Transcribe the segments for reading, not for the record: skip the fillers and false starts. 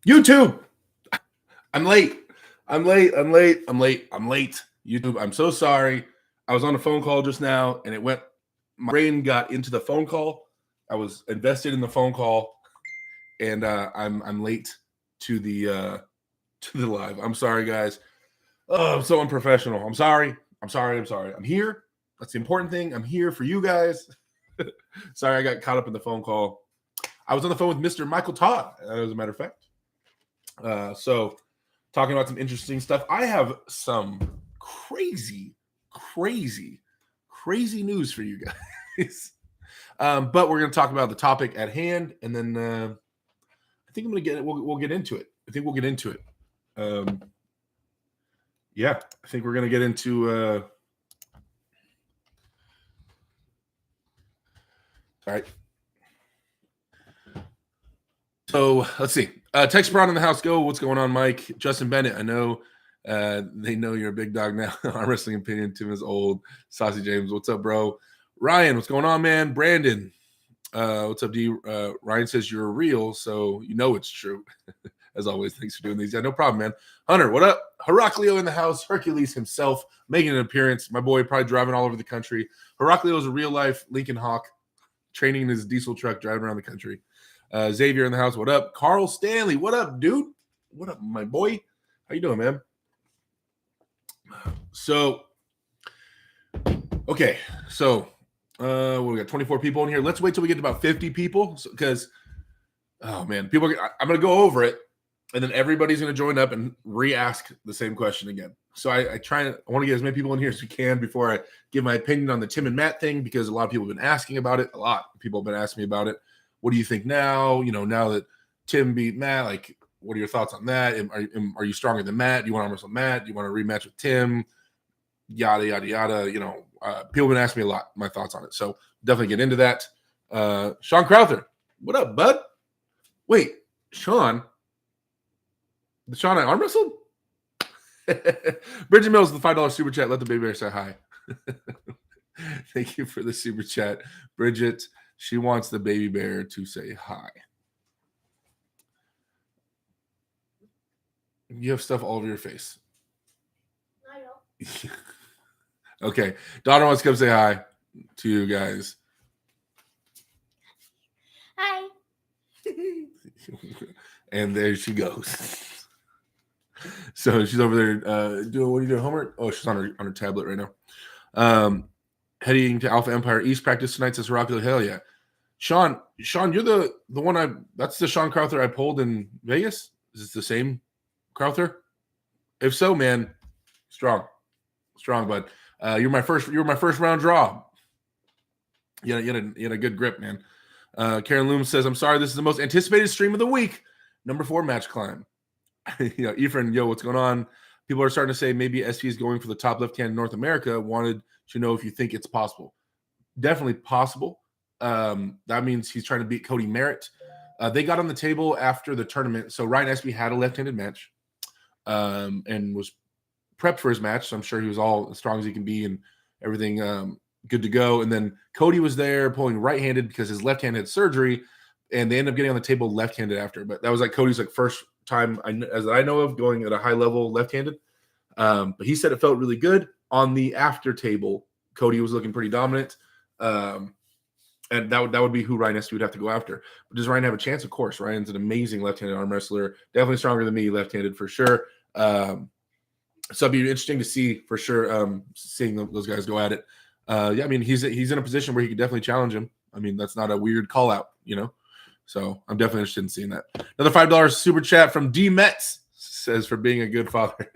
YouTube. I'm late. I'm late. I'm late. I'm late. I'm late. YouTube. I'm so sorry. I was on a phone call just now, and it went. My brain got into the phone call. I was invested in the phone call, and I'm late to the live. I'm sorry, guys. Oh, I'm so unprofessional. I'm sorry. I'm sorry. I'm sorry. I'm here. That's the important thing. I'm here for you guys. Sorry, I got caught up in the phone call. I was on the phone with Mr. Michael Todd, as a matter of fact. So talking about some interesting stuff. I have some crazy, crazy, crazy news for you guys. But we're going to talk about the topic at hand, and then I think I'm going to get it. We'll get into it. I think we'll get into it. Yeah, I think we're going to get into. All right. So let's see. Tex Brown in the house. Go. What's going on, Mike? Justin Bennett. I know they know you're a big dog now. Arm wrestling opinion. Tim is old. Saucy James. What's up, bro? Ryan. What's going on, man? Brandon. What's up, D? Ryan says you're real, so you know it's true. As always, thanks for doing these. Yeah, no problem, man. Hunter, what up? Heraclio in the house. Hercules himself making an appearance. My boy probably driving all over the country. Heraclio is a real life Lincoln Hawk, training in his diesel truck, driving around the country. Xavier in the house. What up? Carl Stanley. What up, dude? What up, my boy? How you doing, man? So, okay. So, we got 24 people in here. Let's wait till we get to about 50 people because, oh, man, I'm going to go over it, and then everybody's going to join up and re-ask the same question again. So I want to get as many people in here as we can before I give my opinion on the Tim and Matt thing, because a lot of people have been asking about it. A lot of people have been asking me about it. What do you think now? Now that Tim beat Matt, like, what are your thoughts on that? Are you stronger than Matt? Do you want to wrestle Matt? Do you want to rematch with Tim? Yada, yada, yada. People have been asking me a lot, my thoughts on it. So definitely get into that. Sean Crowther. What up, bud? Wait, Sean? Sean, I arm wrestled? Bridget Mills, the $5 super chat. Let the baby bear say hi. Thank you for the super chat. Bridget, she wants the baby bear to say hi. You have stuff all over your face. I know. Okay. Daughter wants to come say hi to you guys. Hi. And there she goes. So she's over there doing, what are you doing, homework? Oh, she's on her tablet right now. Heading to Alpha Empire East practice tonight, says Rocky. Hell yeah. Sean, you're the one that's the Sean Crowther I pulled in Vegas? Is this the same Crowther? If so, man, strong, bud. You're my first round draw. You had a good grip, man. Karen Looms says, I'm sorry, this is the most anticipated stream of the week. Number 4 match climb. Ephraim, yo, what's going on? People are starting to say maybe SV is going for the top left hand in North America. Wanted to know if you think it's possible. Definitely possible. That means he's trying to beat Cody Merritt. They got on the table after the tournament. So Ryan Espy had a left-handed match and was prepped for his match. So I'm sure he was all as strong as he can be and everything good to go. And then Cody was there pulling right-handed because his left hand had surgery, and they ended up getting on the table left-handed after. But that was like Cody's first time, as I know of, going at a high level left-handed. But he said it felt really good. On the after table, Cody was looking pretty dominant. And that would be who Ryan Espy would have to go after. But does Ryan have a chance? Of course. Ryan's an amazing left-handed arm wrestler. Definitely stronger than me, left-handed for sure. So it'd be interesting to see for sure, seeing those guys go at it. Yeah, I mean, he's in a position where he could definitely challenge him. I mean, that's not a weird call out, So I'm definitely interested in seeing that. Another $5 super chat from D Metz says, for being a good father.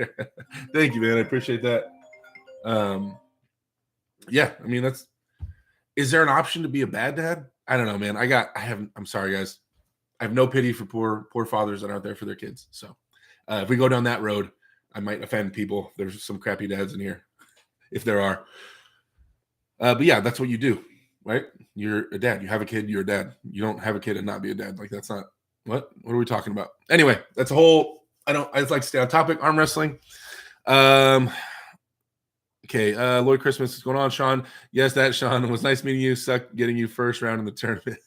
Thank you, man. I appreciate that. Yeah, I mean, is there an option to be a bad dad? I don't know, man. I'm sorry, guys. I have no pity for poor fathers that aren't there for their kids. So if we go down that road, I might offend people. There's some crappy dads in here, if there are. But yeah, that's what you do, right? You're a dad. You have a kid, you're a dad. You don't have a kid and not be a dad. Like, that's not, what are we talking about? Anyway, that's a whole, I just like to stay on topic. Arm wrestling. Okay, Lloyd Christmas is going on, Sean. Yes, that Sean. It was nice meeting you. Sucked getting you first round in the tournament.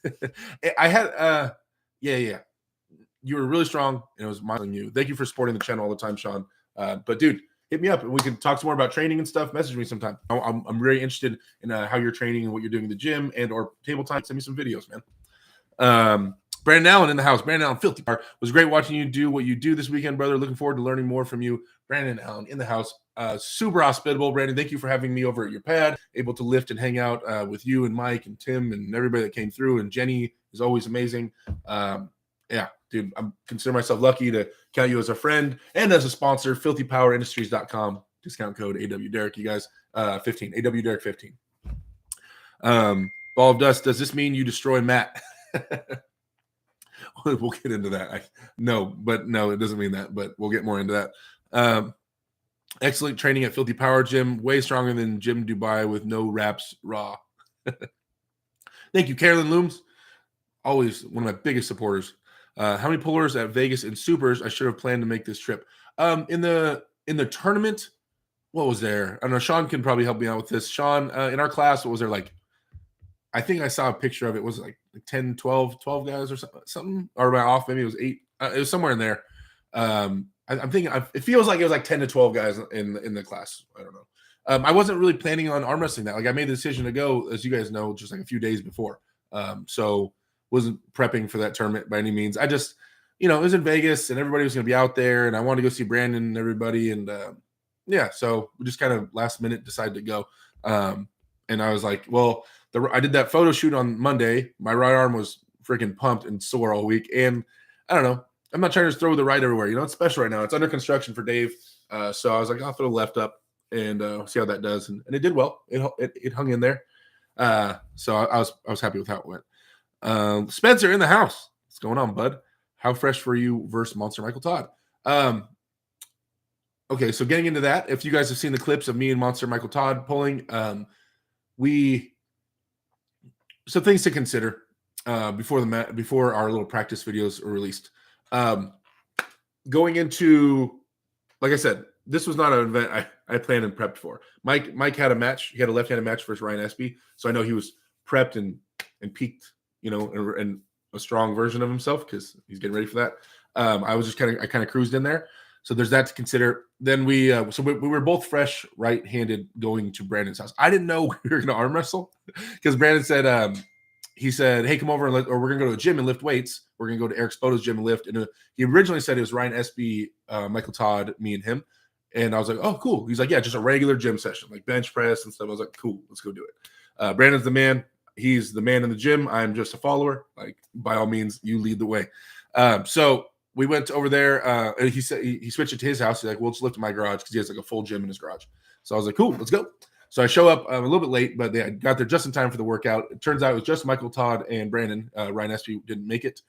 I had yeah. you were really strong, and it was modeling you. Thank you for supporting the channel all the time, Sean. But dude, hit me up and we can talk some more about training and stuff. Message me sometime. I'm very interested in how you're training and what you're doing in the gym and or table time. Send me some videos, man. Brandon Allen in the house. Brandon Allen, Filthy Power. Was great watching you do what you do this weekend, brother. Looking forward to learning more from you. Brandon Allen in the house. Super hospitable. Brandon, thank you for having me over at your pad. Able to lift and hang out with you and Mike and Tim and everybody that came through. And Jenny is always amazing. Yeah, dude, I consider myself lucky to count you as a friend and as a sponsor. FilthyPowerIndustries.com. Discount code AWDerek. You guys, 15. AWDerek 15. Ball of Dust. Does this mean you destroy Matt? We'll get into that. No, it doesn't mean that, but we'll get more into that. Excellent training at Filthy Power Gym. Way stronger than Gym Dubai with no wraps raw. Thank you, Carolyn Looms. Always one of my biggest supporters. How many pullers at Vegas and Supers? I should have planned to make this trip. In the tournament, what was there? I don't know. Sean can probably help me out with this. Sean, in our class, what was there like? I think I saw a picture of it. Was it like 10, 12 guys or something? Or am I off? Maybe it was 8. It was somewhere in there. I'm thinking it feels like it was like 10 to 12 guys in the class. I don't know. I wasn't really planning on arm wrestling that. Like I made the decision to go, as you guys know, just like a few days before. So wasn't prepping for that tournament by any means. I just, it was in Vegas and everybody was going to be out there and I wanted to go see Brandon and everybody. And yeah, so we just kind of last minute decided to go. And I was like, well, I did that photo shoot on Monday. My right arm was freaking pumped and sore all week. And I don't know. I'm not trying to just throw the right everywhere. It's special right now. It's under construction for Dave. So I was like, I'll throw the left up and see how that does. And it did well. It hung in there. So I was happy with how it went. Spencer in the house. What's going on, bud? How fresh for you versus Monster Michael Todd? Okay, so getting into that, if you guys have seen the clips of me and Monster Michael Todd pulling, some things to consider before our little practice videos are released. Going into, like I said, this was not an event I planned and prepped for. Mike had a match. He had a left-handed match versus Ryan Espy, so I know he was prepped and peaked, and a strong version of himself because he's getting ready for that. I was just kind of cruised in there. So there's that to consider. Then we were both fresh right-handed going to Brandon's house. I didn't know we were going to arm wrestle because Brandon said, he said, hey, come over and we're going to go to a gym and lift weights. We're going to go to Eric Spoto's gym and lift. And he originally said it was Ryan Espy, Michael Todd, me and him. And I was like, oh, cool. He's like, yeah, just a regular gym session, like bench press and stuff. I was like, cool, let's go do it. Brandon's the man. He's the man in the gym. I'm just a follower. Like, by all means, you lead the way. So we went over there. And he said he switched it to his house. He's like, we'll just lift in my garage because he has like a full gym in his garage. So I was like, cool, let's go. So I show up a little bit late, but they got there just in time for the workout. It turns out it was just Michael Todd and Brandon. Ryan Espy didn't make it.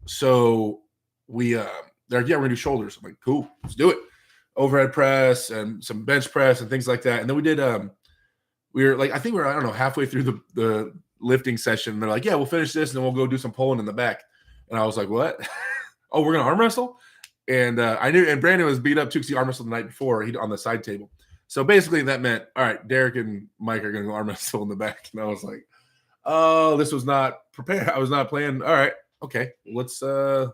So they're like, yeah, we're gonna do shoulders. I'm like, cool, let's do it. Overhead press and some bench press and things like that. And then we did. We were like, I think we were, I don't know, halfway through the lifting session. They're like, yeah, we'll finish this and then we'll go do some pulling in the back. And I was like, what? Oh, we're gonna arm wrestle? And I knew, and Brandon was beat up too because he arm wrestled the night before. He on the side table. So basically that meant, all right, Derek and Mike are going to go arm wrestle in the back. And I was like, oh, this was not prepared. I was not playing. All right, okay, let's do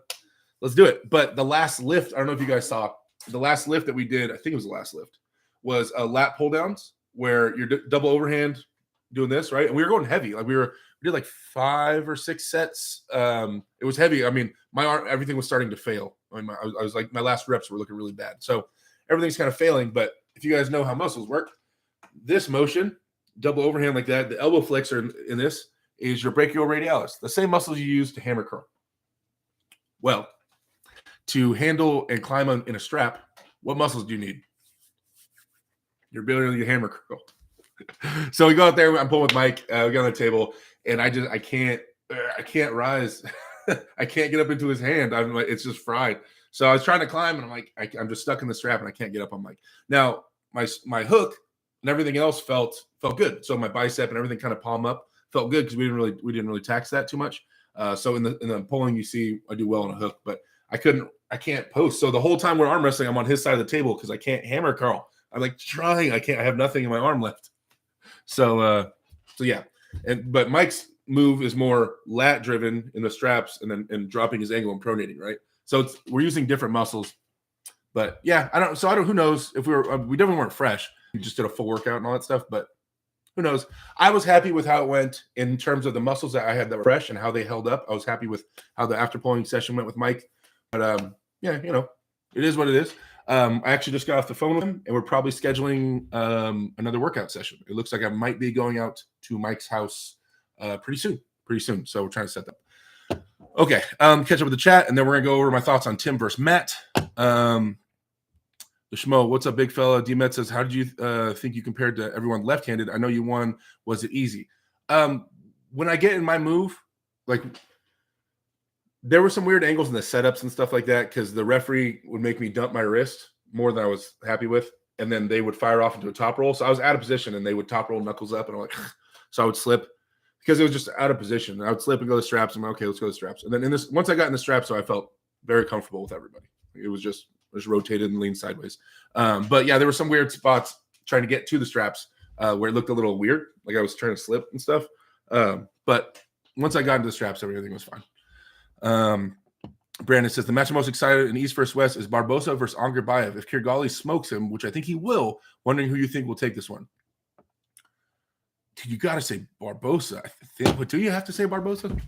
it. But the last lift, I don't know if you guys saw, the last lift that we did, I think it was the last lift, was lat pull downs where you're double overhand doing this, right? And we were going heavy. Like we did like 5 or 6 sets. It was heavy. I mean, my arm, everything was starting to fail. I mean, I was like, my last reps were looking really bad. So everything's kind of failing, but if you guys know how muscles work, this motion, double overhand like that, the elbow flexor in this is your brachioradialis, the same muscles you use to hammer curl. Well, to handle and climb in a strap, what muscles do you need? Your ability to hammer curl. So we go out there, I'm pulling with Mike, we get on the table, and I can't rise. I can't get up into his hand. I'm like, it's just fried. So I was trying to climb, and I'm like, I'm just stuck in the strap, and I can't get up. I'm like, now my hook and everything else felt good. So my bicep and everything kind of palm up felt good because we didn't really tax that too much. So in the pulling, you see I do well on a hook, but I can't post. So the whole time we're arm wrestling, I'm on his side of the table because I can't hammer curl. I'm like trying, I have nothing in my arm left. So yeah, but Mike's move is more lat driven in the straps and dropping his angle and pronating, right? So we're using different muscles. But yeah, who knows if we definitely weren't fresh. We just did a full workout and all that stuff, but who knows? I was happy with how it went in terms of the muscles that I had that were fresh and how they held up. I was happy with how the after pulling session went with Mike. But yeah, it is what it is. I actually just got off the phone with him, and we're probably scheduling another workout session. It looks like I might be going out to Mike's house pretty soon. So we're trying to set that up. Okay, catch up with the chat, and then we're going to go over my thoughts on Tim versus Matt. The Schmo, what's up, big fella? D-Met says, how did you think you compared to everyone left-handed? I know you won. Was it easy? When I get in my move, like, there were some weird angles in the setups and stuff like that because the referee would make me dump my wrist more than I was happy with, and then they would fire off into a top roll. So I was out of position, and they would top roll knuckles up, and I'm like, so I would slip because it was just out of position. I would slip and go to straps. I'm like, okay, let's go to straps. And then once I got in the straps, so I felt very comfortable with everybody. It was just rotated and leaned sideways. But yeah, there were some weird spots trying to get to the straps where it looked a little weird, like I was trying to slip and stuff. But once I got into the straps, everything was fine. Brandon says the match I'm most excited in East versus West is Barbosa versus Angerbayev. If Kirgali smokes him, which I think he will, wondering who you think will take this one. You got to say Barbosa. I think. But do you have to say Barbosa?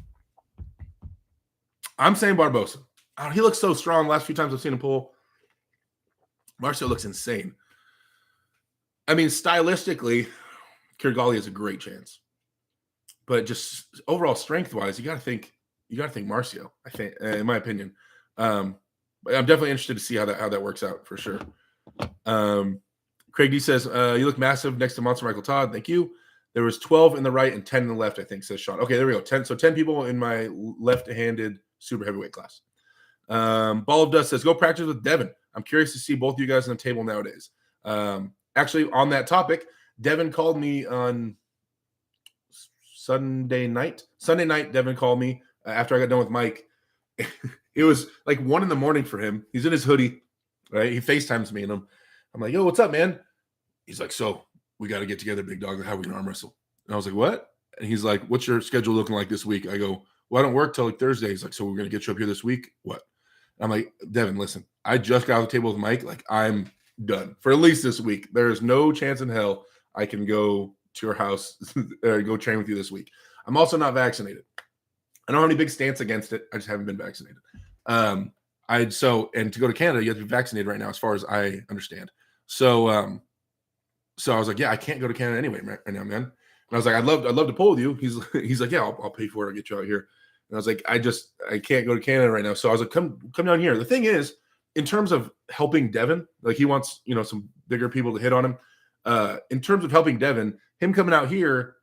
I'm saying Barbosa. Oh, he looks so strong. Last few times I've seen him pull, Marcio looks insane. I mean, stylistically, Kirgali has a great chance, but just overall strength-wise, you got to think Marcio. I think, in my opinion, but I'm definitely interested to see how that works out for sure. Craig D says you look massive next to Monster Michael Todd. Thank you. There was 12 in the right and 10 in the left, I think, says Sean. Okay, there we go. 10 people in my left-handed super heavyweight class. Ball of Dust says, go practice with Devin. I'm curious to see both of you guys on the table nowadays. Actually, on that topic, Devin called me on Sunday night. Devin called me after I got done with Mike. It was like 1 a.m. for him. He's in his hoodie, right? He FaceTimes me, and I'm like, yo, what's up, man? He's like, so we got to get together, big dog. How we can arm wrestle? And I was like, what? And he's like, what's your schedule looking like this week? I go, well, I don't work till like Thursday. He's like, so we're going to get you up here this week? What? I'm like, Devin, listen, I just got off the table with Mike. Like, I'm done for at least this week. There is no chance in hell I can go to your house or go train with you this week. I'm also not vaccinated. I don't have any big stance against it. I just haven't been vaccinated. And to go to Canada, you have to be vaccinated right now, as far as I understand. So I was like, yeah, I can't go to Canada anyway right now, man. And I was like, I'd love to pull with you. He's like, yeah, I'll pay for it. I'll get you out here. And I was like, I can't go to Canada right now. So I was like, come down here. The thing is, in terms of helping Devin, like he wants, some bigger people to hit on him. In terms of helping Devin, him coming out here,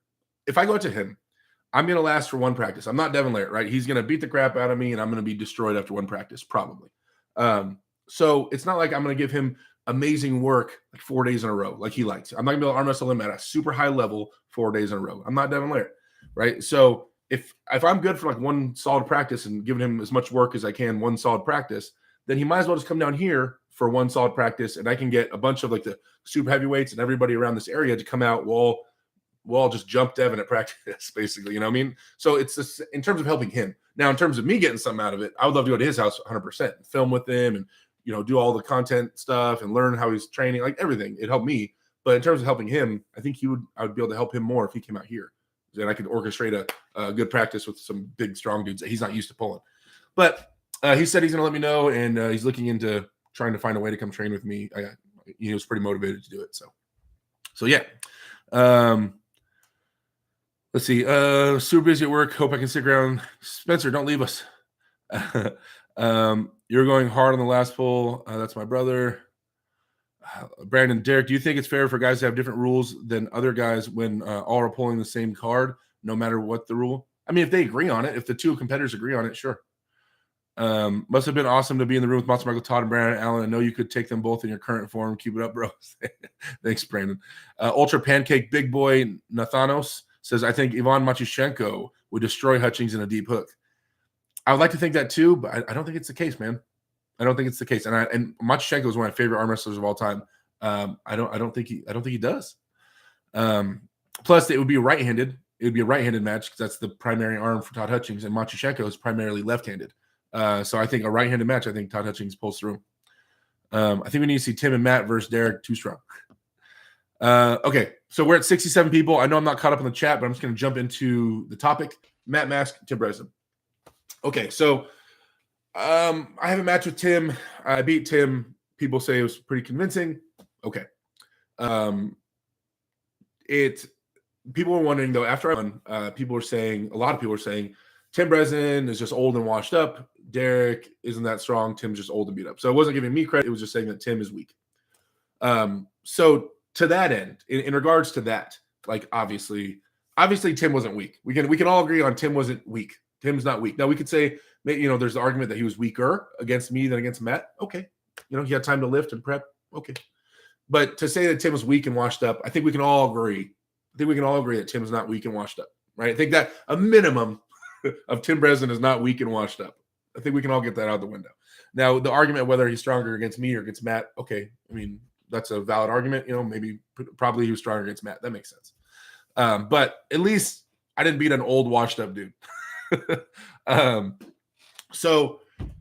if I go to him, I'm going to last for one practice. I'm not Devin Laird, right? He's going to beat the crap out of me, and I'm going to be destroyed after one practice, probably. So it's not like I'm going to give him amazing work like 4 days in a row, like he likes. I'm not going to be able to arm wrestle him at a super high level 4 days in a row. I'm not Devin Laird, right? So if I'm good for like one solid practice and giving him as much work as I can, one solid practice, then he might as well just come down here for one solid practice, and I can get a bunch of like the super heavyweights and everybody around this area to come out. We'll all just jump Devin at practice, basically. You know what I mean? So it's just in terms of helping him. Now, in terms of me getting something out of it, I would love to go to his house 100%, film with him and, do all the content stuff and learn how he's training, like everything. It helped me. But in terms of helping him, I think I would be able to help him more if he came out here. Then I could orchestrate a good practice with some big, strong dudes that he's not used to pulling. But he said he's going to let me know, and he's looking into trying to find a way to come train with me. He was pretty motivated to do it. So yeah. Let's see. Super busy at work. Hope I can stick around. Spencer, don't leave us. You're going hard on the last pull. That's my brother. Brandon, Derek, do you think it's fair for guys to have different rules than other guys when all are pulling the same card, no matter what the rule? I mean, if they agree on it, if the two competitors agree on it, sure. Must have been awesome to be in the room with Monster Michael Todd and Brandon Allen. I know you could take them both in your current form. Keep it up, bro. Thanks, Brandon. Ultra Pancake Big Boy Nathanos says, I think Ivan Matyushenko would destroy Hutchings in a deep hook. I would like to think that too, but I don't think it's the case, man. I don't think it's the case. And Matyushenko is one of my favorite arm wrestlers of all time. I don't think he does. Plus, it would be right-handed, it would be a right-handed match because that's the primary arm for Todd Hutchings, and Matyushenko is primarily left-handed. So I think a right-handed match, I think Todd Hutchings pulls through. I think we need to see Tim and Matt versus Derek. Too strong. Okay, so we're at 67 people. I know I'm not caught up in the chat, but I'm just going to jump into the topic. Matt Mask, Tim Breslin. Okay, so I have a match with Tim. I beat Tim. People say it was pretty convincing. Okay. People were wondering, though, after I won, a lot of people were saying, Tim Breslin is just old and washed up. Derek isn't that strong. Tim's just old and beat up. So it wasn't giving me credit. It was just saying that Tim is weak. So to that end, in regards to that, like obviously Tim wasn't weak. We can all agree on Tim wasn't weak. Tim's not weak. Now we could say, there's the argument that he was weaker against me than against Matt. Okay. He had time to lift and prep. Okay. But to say that Tim was weak and washed up, I think we can all agree. That Tim's not weak and washed up, right? I think that a minimum of Tim Breslin is not weak and washed up. I think we can all get that out the window. Now, the argument whether he's stronger against me or against Matt, okay. I mean, that's a valid argument. Probably he was stronger against Matt. That makes sense. But at least I didn't beat an old washed up dude. So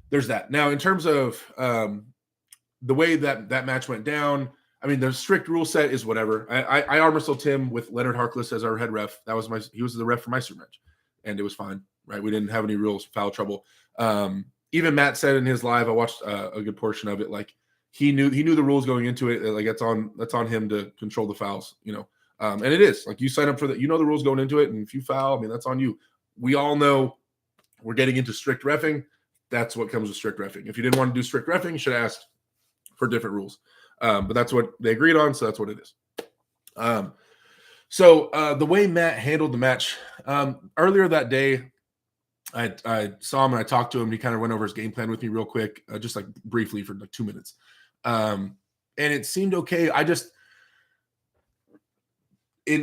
there's that. Now, in terms of the way that match went down, I mean, the strict rule set is whatever. I arm wrestled Tim with Leonard Harkless as our head ref. He was the ref for my super match, and it was fine, right? We didn't have any real foul trouble. Even Matt said in his live, I watched a good portion of it, like he knew the rules going into it. Like that's on him to control the fouls, and it is like you sign up for that. The rules going into it, and if you foul, I mean that's on you. We all know we're getting into strict reffing. That's what comes with strict reffing. If you didn't want to do strict reffing, you should have asked for different rules. But that's what they agreed on, so that's what it is. So the way Matt handled the match, earlier that day, I saw him and I talked to him. And he kind of went over his game plan with me real quick, just like briefly for like 2 minutes. And it seemed okay.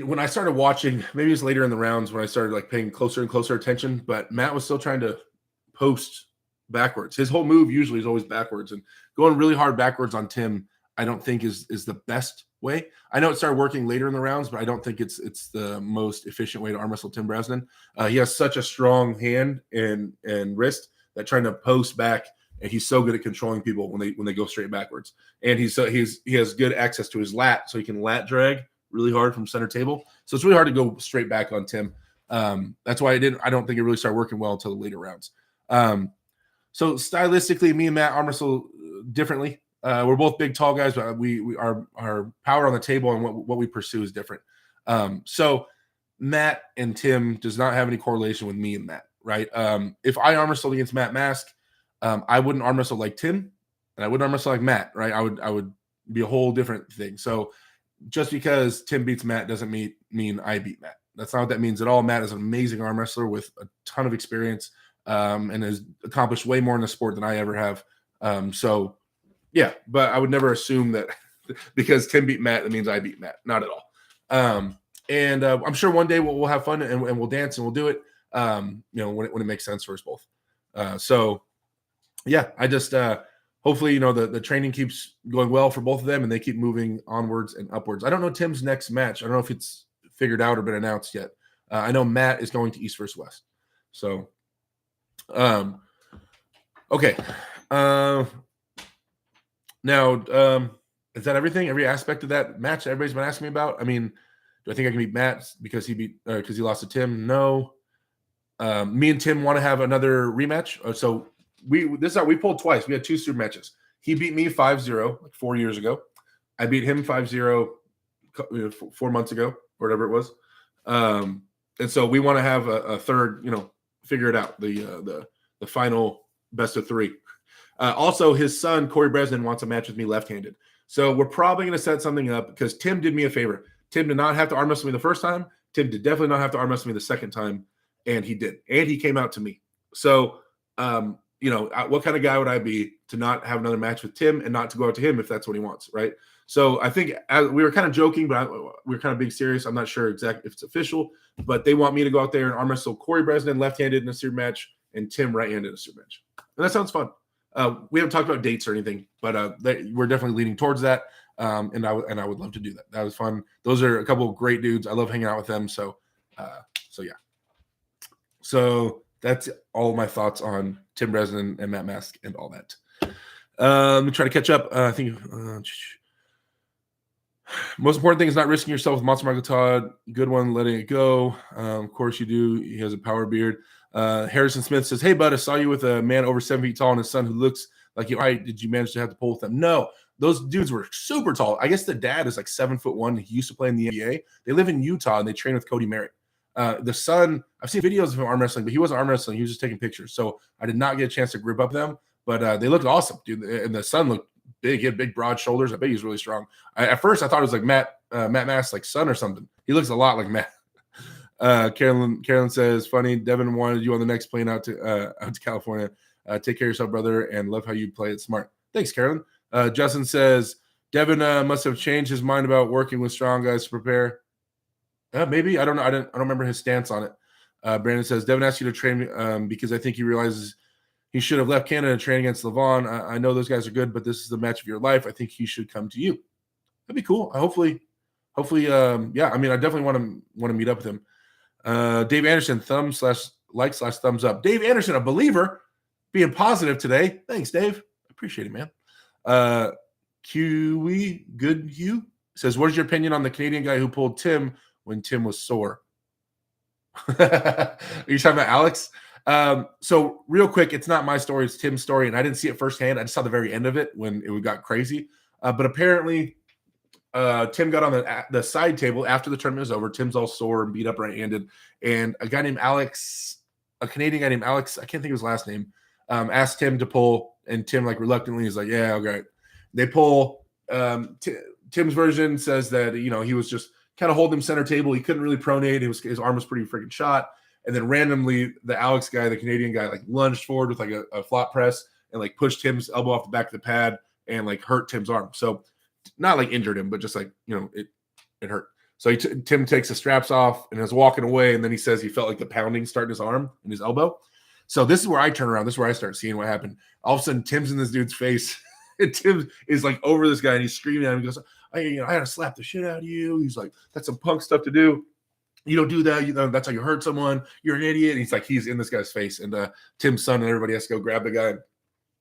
When I started watching, maybe it's later in the rounds when I started like paying closer and closer attention, but Matt was still trying to post backwards. His whole move usually is always backwards, and going really hard backwards on Tim, I don't think is the best way. I know it started working later in the rounds, but I don't think it's the most efficient way to arm wrestle Tim Breslin. He has such a strong hand and wrist that trying to post back, and he's so good at controlling people when they go straight backwards. And he has good access to his lat, so he can lat drag really hard from center table. So it's really hard to go straight back on Tim. That's why I don't think it really started working well until the later rounds. So stylistically, me and Matt arm wrestle differently. We're both big, tall guys, but our power on the table and what we pursue is different. So Matt and Tim does not have any correlation with me and Matt, right? If I arm wrestled against Matt Mask, I wouldn't arm wrestle like Tim, and I wouldn't arm wrestle like Matt, right? I would be a whole different thing. So just because Tim beats Matt doesn't mean I beat Matt. That's not what that means at all. Matt is an amazing arm wrestler with a ton of experience and has accomplished way more in the sport than I ever have. So yeah, but I would never assume that because Tim beat Matt, that means I beat Matt. Not at all. And I'm sure one day we'll have fun and we'll dance and we'll do it. When it makes sense for us both. So yeah, I just hopefully the training keeps going well for both of them and they keep moving onwards and upwards. I don't know Tim's next match. I don't know if it's figured out or been announced yet. I know Matt is going to East versus West. So, okay. Now, is that everything? Every aspect of that match everybody's been asking me about? I mean, do I think I can beat Matt because he lost to Tim? No. Me and Tim want to have another rematch. So we pulled twice. We had two super matches. He beat me 5-0 like 4 years ago. I beat him 5-0 4 months ago, or whatever it was. And so we want to have a third, figure it out, the final best of three. Also, his son, Corey Breslin, wants a match with me left-handed. So we're probably going to set something up because Tim did me a favor. Tim did not have to arm wrestle me the first time. Tim did definitely not have to arm wrestle me the second time, and he did. And he came out to me. So, what kind of guy would I be to not have another match with Tim and not to go out to him if that's what he wants, right? So I think we were kind of joking, but we were kind of being serious. I'm not sure exactly if it's official, but they want me to go out there and arm wrestle Corey Breslin left-handed in a super match and Tim right-handed in a super match. And that sounds fun. We haven't talked about dates or anything, but we're definitely leaning towards that. And I would love to do that. That was fun. Those are a couple of great dudes. I love hanging out with them. So So yeah. So that's all my thoughts on Tim Bresnan and Matt Mask and all that. Let me try to catch up. I think most important thing is not risking yourself with Monster Michael Todd. Good one, letting it go. Of course you do. He has a power beard. Harrison Smith says, "Hey, bud, I saw you with a man over 7 feet tall and his son who looks like you. All right, did you manage to have to pull with them?" No, those dudes were super tall. I guess the dad is like 7'1". He used to play in the NBA. They live in Utah and they train with Cody Merritt. The son, I've seen videos of him arm wrestling, but he wasn't arm wrestling. He was just taking pictures. So I did not get a chance to grip up them, but they looked awesome, dude. And the son looked big. He had big, broad shoulders. I bet he's really strong. At first, I thought it was like Matt Mask's like son or something. He looks a lot like Matt. Carolyn says, "Funny. Devin wanted you on the next plane out to California. Take care of yourself, brother, and love how you play it smart." Thanks, Carolyn. Justin says, "Devin must have changed his mind about working with strong guys to prepare." Maybe. I don't know. I don't remember his stance on it. Brandon says, "Devin asked you to train because I think he realizes he should have left Canada to train against Levon. I know those guys are good, but this is the match of your life. I think he should come to you." That'd be cool. Hopefully, yeah. I mean, I definitely want to meet up with him. Dave Anderson, /thumbs up. Dave Anderson, a believer, being positive today. Thanks, Dave. Appreciate it, man. QE Good Hugh says, "What is your opinion on the Canadian guy who pulled Tim when Tim was sore?" Are you talking about Alex? So real quick, it's not my story, it's Tim's story, and I didn't see it firsthand. I just saw the very end of it when it got crazy. But apparently, Tim got on the side table after the tournament was over. Tim's all sore and beat up right-handed, and a guy named Alex, a Canadian guy named Alex, I can't think of his last name, asked Tim to pull, and Tim like reluctantly is like, "Yeah, okay." They pull. Tim's version says that he was just kind of holding him center table. He couldn't really pronate. His arm was pretty freaking shot. And then randomly, the Alex guy, the Canadian guy, like lunged forward with like a flop press and like pushed Tim's elbow off the back of the pad and like hurt Tim's arm. So not like injured him, but just like, it hurt. So Tim takes the straps off and is walking away. And then he says he felt like the pounding starting his arm and his elbow. So this is where I turn around. This is where I start seeing what happened. All of a sudden, Tim's in this dude's face. And Tim is like over this guy and he's screaming at him. He goes, I had to slap the shit out of you. He's like, "That's some punk stuff to do. You don't do that. That's how you hurt someone. You're an idiot." And he's in this guy's face. And Tim's son and everybody has to go grab the guy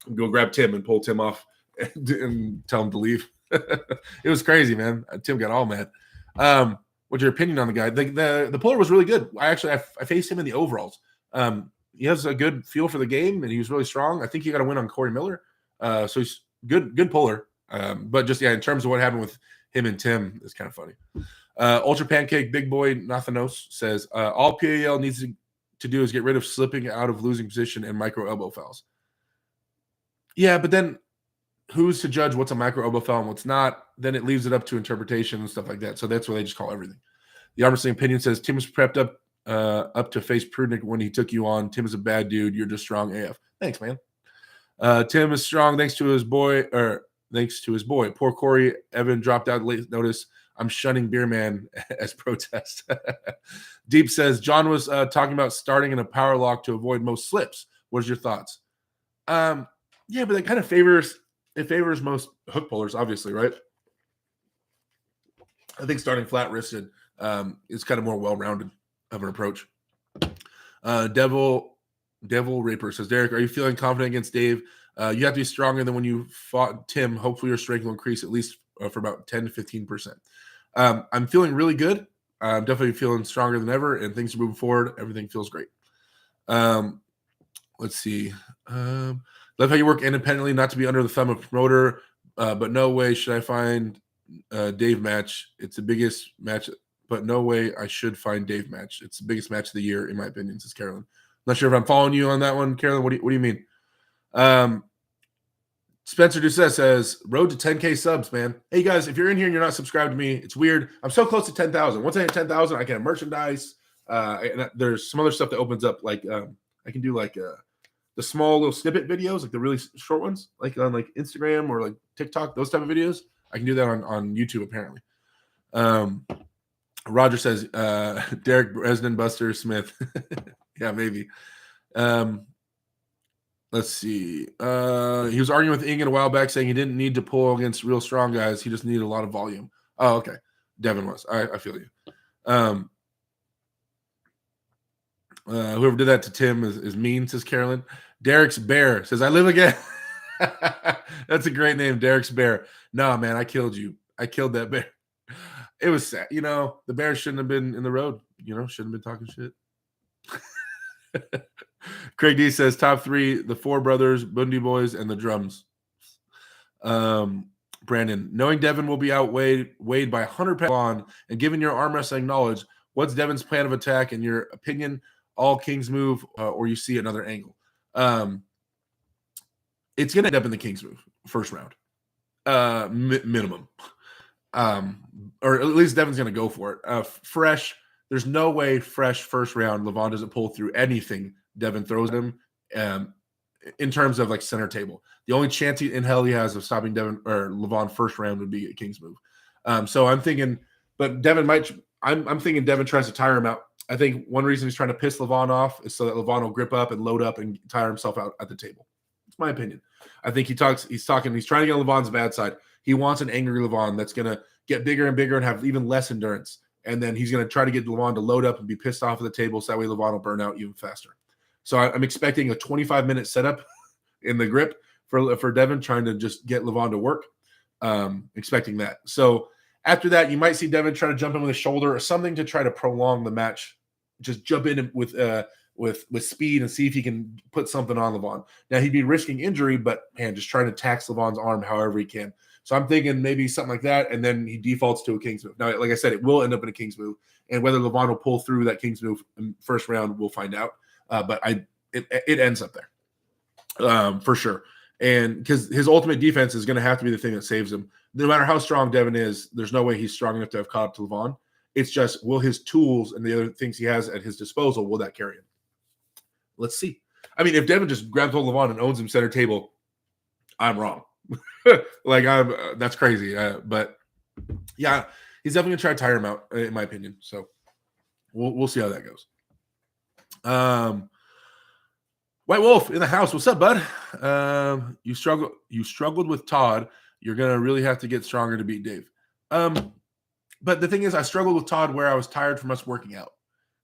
and go grab Tim and pull Tim off and tell him to leave. It was crazy, man. Tim got all mad. What's your opinion on the guy? The puller was really good. I faced him in the overalls. He has a good feel for the game and he was really strong. I think he got a win on Corey Miller. So he's good puller. But just, in terms of what happened with him and Tim, it's kind of funny. Ultra Pancake Big Boy Nathanos says, all PAL needs to do is get rid of slipping out of losing position and micro elbow fouls. Yeah, but then who's to judge what's a micro elbow foul and what's not? Then it leaves it up to interpretation and stuff like that. So that's where they just call everything. The Arm Wrestling Opinion says, Tim was prepped up to face Prudnick when he took you on. Tim is a bad dude. You're just strong AF. Thanks, man. Tim is strong thanks to his boy. Poor Corey Evan dropped out late notice. I'm shunning Beer Man as protest. Deep says, John was talking about starting in a power lock to avoid most slips. What are your thoughts? Yeah, but that kind of favors most hook pullers, obviously, right? I think starting flat wristed is kind of more well-rounded of an approach. Devil Raper says, Derek, are you feeling confident against Dave? You have to be stronger than when you fought Tim. Hopefully your strength will increase at least for about 10 to 15%. I'm feeling really good. I'm definitely feeling stronger than ever, and things are moving forward. Everything feels great. Let's see. Love how you work independently, not to be under the thumb of promoter, but no way should I find Dave match. It's the biggest match, but no way I should find Dave match. It's the biggest match of the year, in my opinion, says Carolyn. Not sure if I'm following you on that one, Carolyn. What do you mean? Spencer Doucette says, road to 10K subs, man. Hey, guys, if you're in here and you're not subscribed to me, it's weird. I'm so close to 10,000. Once I hit 10,000, I can have merchandise. And there's some other stuff that opens up. Like I can do like the small little snippet videos, like the really short ones, like on like Instagram or like TikTok, those type of videos. I can do that on YouTube, apparently. Roger says, Derek Bresnan, Buster Smith. Yeah, maybe. Let's see. He was arguing with Ingen a while back saying he didn't need to pull against real strong guys. He just needed a lot of volume. Oh, okay. Devin was. I feel you. Whoever did that to Tim is mean, says Carolyn. Derek's Bear says, I live again. That's a great name, Derek's Bear. No, man, I killed you. I killed that bear. It was sad. The bear shouldn't have been in the road. Shouldn't have been talking shit. Craig D says, top 3, the Four Brothers, Bundy Boys, and the Drums. Brandon, knowing Devin will be outweighed by 100 pounds and given your arm wrestling knowledge, what's Devin's plan of attack in your opinion? All King's move, or you see another angle? It's going to end up in the King's move, first round, minimum. Or at least Devin's going to go for it. Fresh, there's no way fresh first round Levon doesn't pull through anything Devin throws him in terms of like center table. The only chance in hell he has of stopping Devin or Levon first round would be a King's move. So I'm thinking, but Devin I'm thinking Devin tries to tire him out. I think one reason he's trying to piss Levon off is so that Levon will grip up and load up and tire himself out at the table. It's my opinion. I think he's trying to get on Levon's bad side. He wants an angry Levon that's going to get bigger and bigger and have even less endurance. And then he's going to try to get Levon to load up and be pissed off at the table so that way Levon will burn out even faster. So I'm expecting a 25-minute setup in the grip for Devin, trying to just get Levon to work. Expecting that. So after that, you might see Devin try to jump in with a shoulder or something to try to prolong the match. Just jump in with speed and see if he can put something on Levon. Now, he'd be risking injury, but, man, just trying to tax Levon's arm however he can. So I'm thinking maybe something like that, and then he defaults to a King's move. Now, like I said, it will end up in a King's move, and whether Levon will pull through that King's move in first round, we'll find out. But it ends up there for sure. And because his ultimate defense is going to have to be the thing that saves him. No matter how strong Devin is, there's no way he's strong enough to have caught up to Levon. It's just, will his tools and the other things he has at his disposal, will that carry him? Let's see. I mean, if Devin just grabs hold of Levon and owns him center table, I'm wrong. That's crazy. But yeah, he's definitely gonna try to tire him out, in my opinion. So we'll see how that goes. White Wolf in the house. What's up, bud? You struggled with Todd. You're gonna really have to get stronger to beat Dave. But the thing is, I struggled with Todd where I was tired from us working out.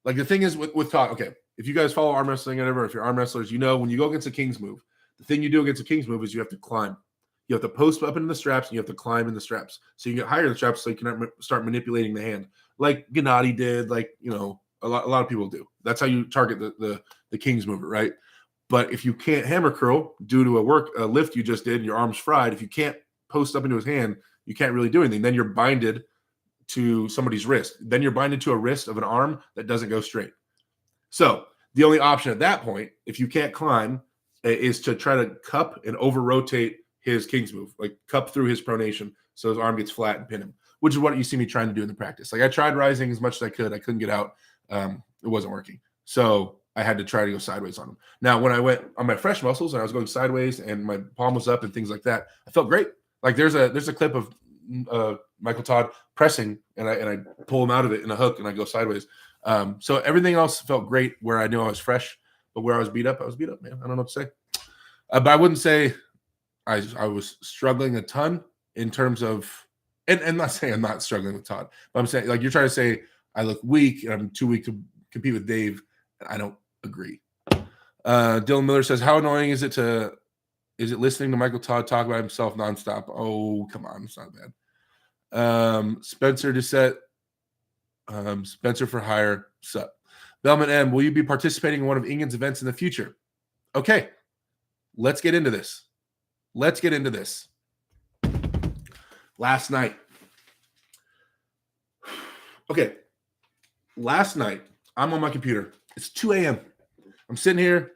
Like the thing is with Todd, okay, if you guys follow arm wrestling or whatever, if you're arm wrestlers, when you go against a King's move, the thing you do against a King's move is you have to climb. You have to post up into the straps and you have to climb in the straps. So you get higher in the straps so you can start manipulating the hand. Like Gennady did, like, a lot of people do. That's how you target the King's mover, right? But if you can't hammer curl due to a lift you just did and your arm's fried, if you can't post up into his hand, you can't really do anything. Then you're binded to somebody's wrist. Then you're binded to a wrist of an arm that doesn't go straight. So the only option at that point, if you can't climb, is to try to cup and over-rotate his King's move, like cup through his pronation so his arm gets flat and pin him, which is what you see me trying to do in the practice. Like I tried rising as much as I could. I couldn't get out. It wasn't working. So I had to try to go sideways on him. Now, when I went on my fresh muscles and I was going sideways and my palm was up and things like that, I felt great. Like there's a clip of Michael Todd pressing and I pull him out of it in a hook and I go sideways. So everything else felt great where I knew I was fresh, but where I was beat up, man. I don't know what to say. But I wouldn't say I was struggling a ton in terms of, and I'm not saying I'm not struggling with Todd, but I'm saying like you're trying to say I look weak and I'm too weak to compete with Dave. I don't agree. Dylan Miller says, how annoying is it listening to Michael Todd talk about himself nonstop? Oh, come on. It's not bad. Spencer Doucette, Spencer for hire. Sup. Bellman M, will you be participating in one of Ingen's events in the future? Okay. Let's get into this. Last night. Okay. Last night, I'm on my computer. It's 2 a.m. I'm sitting here,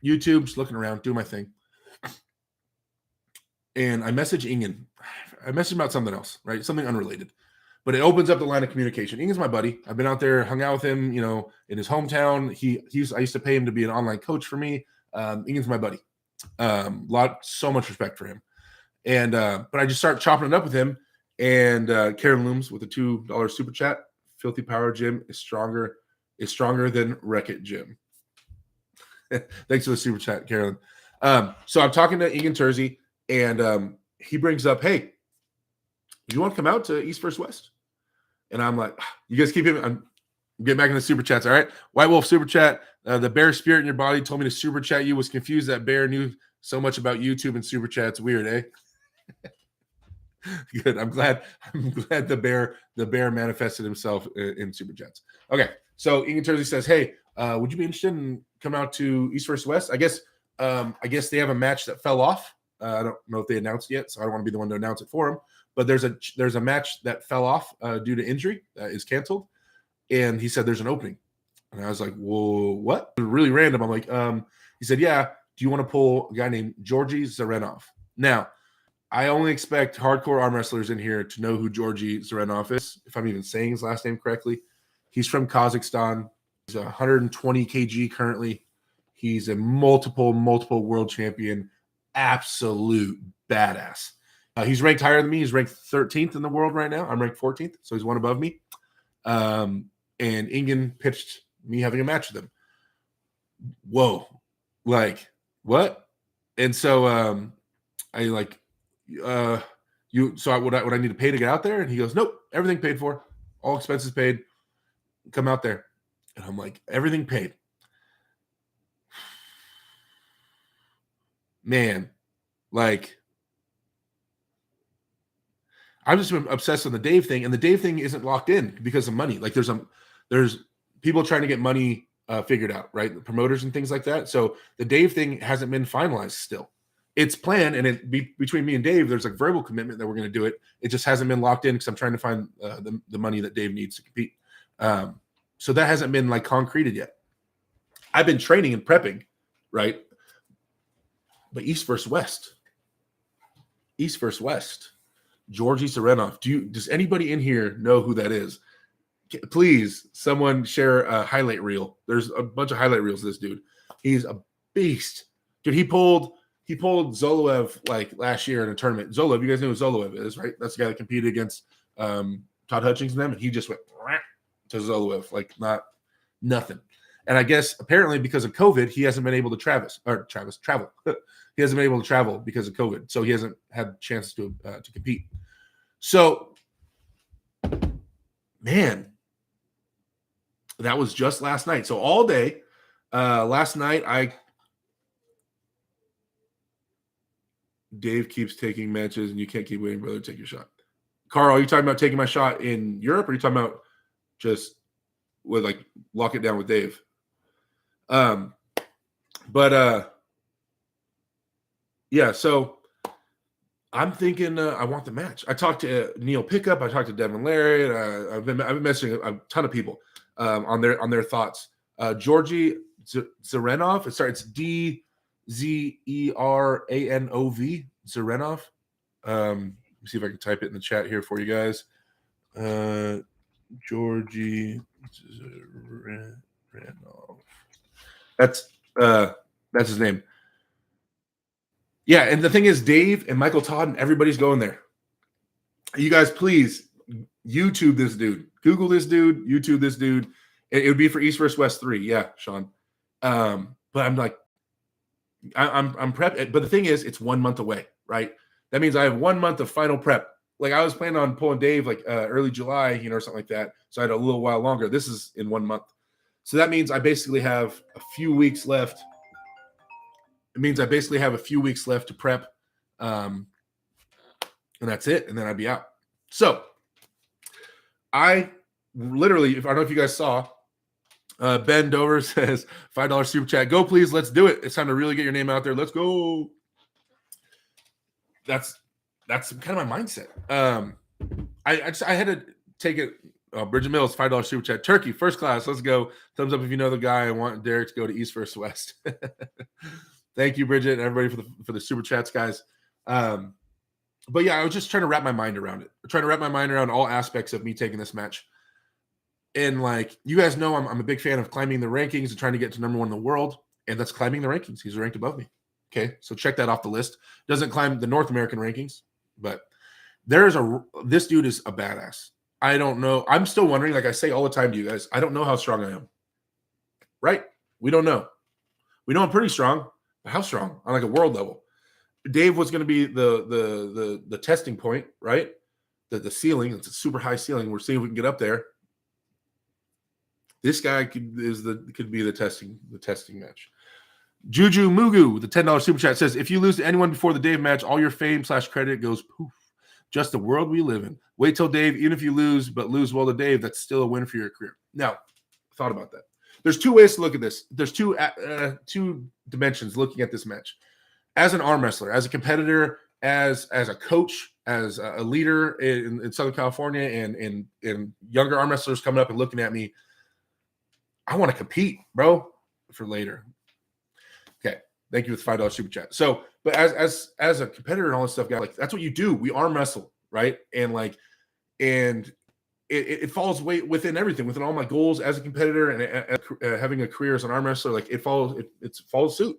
YouTube, just looking around, doing my thing. And I message Ingen. I messaged him about something else, right? Something unrelated. But it opens up the line of communication. Ingen's my buddy. I've been out there, hung out with him, in his hometown. I used to pay him to be an online coach for me. Ingen's my buddy. So much respect for him. And but I just start chopping it up with him. And Karen Looms with a $2 super chat. Filthy Power Gym is stronger than Wreck-It Gym. Thanks for the super chat, Carolyn. So I'm talking to Ingen Terzi, and he brings up, hey, you want to come out to East vs. West? And I'm like, you guys keep him. Get back in the super chats. All right. White Wolf super chat. The bear spirit in your body told me to super chat you. Was confused that bear knew so much about YouTube and super chats. Weird, eh? Good. I'm glad the bear manifested himself in super chats. Okay. So Ingan Tersey says, hey, would you be interested in come out to East versus West? I guess they have a match that fell off. I don't know if they announced yet, so I don't want to be the one to announce it for them. But there's a match that fell off due to injury that is canceled. And he said there's an opening. And I was like, whoa, what? Really random. I'm like, he said, yeah, do you want to pull a guy named Georgi Zarenov? Now, I only expect hardcore arm wrestlers in here to know who Georgi Zarenov is, if I'm even saying his last name correctly. He's from Kazakhstan. He's 120 kg currently. He's a multiple world champion. Absolute badass. He's ranked higher than me. He's ranked 13th in the world right now. I'm ranked 14th, so he's one above me. And Ingan pitched me having a match with him. Whoa. Like, what? And so I like, would I need to pay to get out there? And he goes, nope, everything paid for, all expenses paid. Come out there. And I'm like, everything paid. Man, like, I've just been obsessed with the Dave thing, and the Dave thing isn't locked in because of money. Like, there's people trying to get money figured out, right? The promoters and things like that. So the Dave thing hasn't been finalized still. It's planned, and between me and Dave, there's like verbal commitment that we're going to do it. It just hasn't been locked in because I'm trying to find the money that Dave needs to compete. So that hasn't been like concreted yet. I've been training and prepping, right? But East versus West. Georgi Zarenov. Does anybody in here know who that is? Please, someone share a highlight reel. There's a bunch of highlight reels of this dude. He's a beast. Dude, he pulled Zoloev like last year in a tournament. Zoloev, you guys know who Zoloev is, right? That's the guy that competed against Todd Hutchings and them, and he just went to Zoloev, like nothing. And I guess apparently because of COVID, he hasn't been able to travel. He hasn't been able to travel because of COVID, so he hasn't had chances to compete. So, man, that was just last night. So all day, last night, Dave keeps taking matches, and you can't keep waiting, brother. Take your shot. Carl, are you talking about taking my shot in Europe, or are you talking about just with like lock it down with Dave? Yeah, so I'm thinking I want the match. I talked to Neil Pickup. I talked to Devin Larry. I've been messaging a ton of people on their thoughts. Georgi Zarenov. It's Dzeranov. Zarenov. Let me see if I can type it in the chat here for you guys. Georgi Zarenov. That's his name. Yeah, and the thing is, Dave and Michael Todd and everybody's going there. You guys, please YouTube this dude, Google this dude, YouTube this dude. It would be for East vs. West 3. Yeah, Sean. But I'm like, I'm prepped. But the thing is, it's 1 month away, right? That means I have 1 month of final prep. Like I was planning on pulling Dave like early July, or something like that. So I had a little while longer. This is in 1 month. So that means I basically have a few weeks left. It means I basically have a few weeks left to prep. And that's it. And then I'd be out. So I literally, I don't know if you guys saw, Ben Dover says, $5 super chat. Go, please. Let's do it. It's time to really get your name out there. Let's go. That's kind of my mindset. I had to take it. Bridget Mills, $5 super chat. Turkey, first class. Let's go. Thumbs up if you know the guy. I want Derek to go to East versus West. Thank you, Bridget, and everybody for the super chats, guys. But yeah, I was just trying to wrap my mind around it. Trying to wrap my mind around all aspects of me taking this match. And like you guys know, I'm a big fan of climbing the rankings and trying to get to number 1 in the world. And that's climbing the rankings. He's ranked above me. Okay, so check that off the list. Doesn't climb the North American rankings, but this dude is a badass. I don't know. I'm still wondering, like I say all the time to you guys, I don't know how strong I am. Right? We don't know. We know I'm pretty strong, but how strong on like a world level? Dave was going to be the testing point, right? The ceiling. It's a super high ceiling. We're seeing if we can get up there. This guy could be the testing match. Juju Mugu, the $10 super chat says, if you lose to anyone before the Dave match, all your fame/credit goes poof. Just the world we live in. Wait till Dave, even if you lose, but lose well to Dave, that's still a win for your career. Now, thought about that. There's two ways to look at this. There's two dimensions looking at this match. As an arm wrestler, as a competitor, as a coach, as a leader in Southern California, and younger arm wrestlers coming up and looking at me, I want to compete, bro, for later. Okay, thank you for the $5 super chat. So, but as a competitor and all this stuff, guys, like that's what you do. We arm wrestle, right? And it falls within everything, within all my goals as a competitor and having a career as an arm wrestler. Like it follows suit,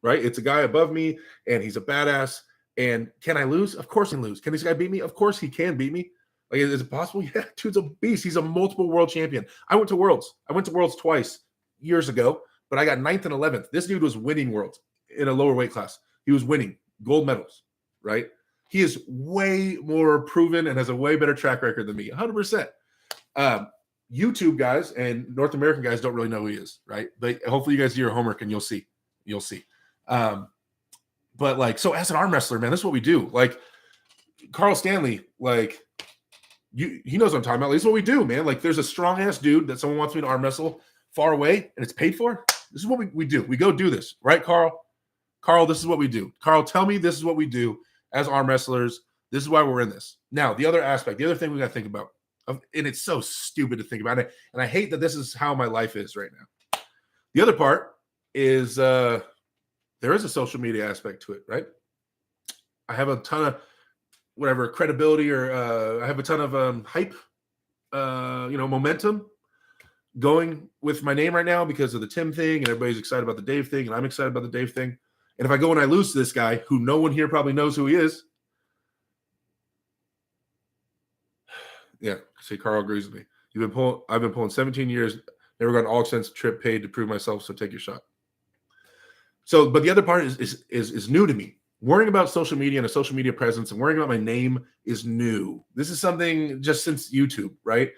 right? It's a guy above me, and he's a badass. And can I lose? Of course I can lose. Can this guy beat me? Of course he can beat me. Like, is it possible? Yeah, dude's a beast. He's a multiple world champion. I went to Worlds twice years ago, but I got 9th and 11th. This dude was winning Worlds in a lower weight class. He was winning gold medals, right? He is way more proven and has a way better track record than me, 100%. YouTube guys and North American guys don't really know who he is, right? But hopefully you guys do your homework and you'll see. But like, so as an arm wrestler, man, this is what we do. Like Carl Stanley, like he knows what I'm talking about. Like, this is what we do, man. Like there's a strong ass dude that someone wants me to arm wrestle far away and it's paid for. This is what we do. We go do this, right, Carl? Carl, this is what we do. Carl, tell me this is what we do as arm wrestlers. This is why we're in this. Now, the other aspect, the other thing we got to think about, and it's so stupid to think about it, and I hate that this is how my life is right now. The other part is there is a social media aspect to it, right? I have a ton of whatever credibility or I have a ton of hype, momentum going with my name right now because of the Tim thing, and everybody's excited about the Dave thing, and I'm excited about the Dave thing. And if I go and I lose to this guy who no one here probably knows who he is, yeah, say Carl agrees with me. I've been pulling 17 years, never got an all expense trip paid to prove myself, so take your shot. So, but the other part is new to me. Worrying about social media and a social media presence and worrying about my name is new. This is something just since YouTube, right?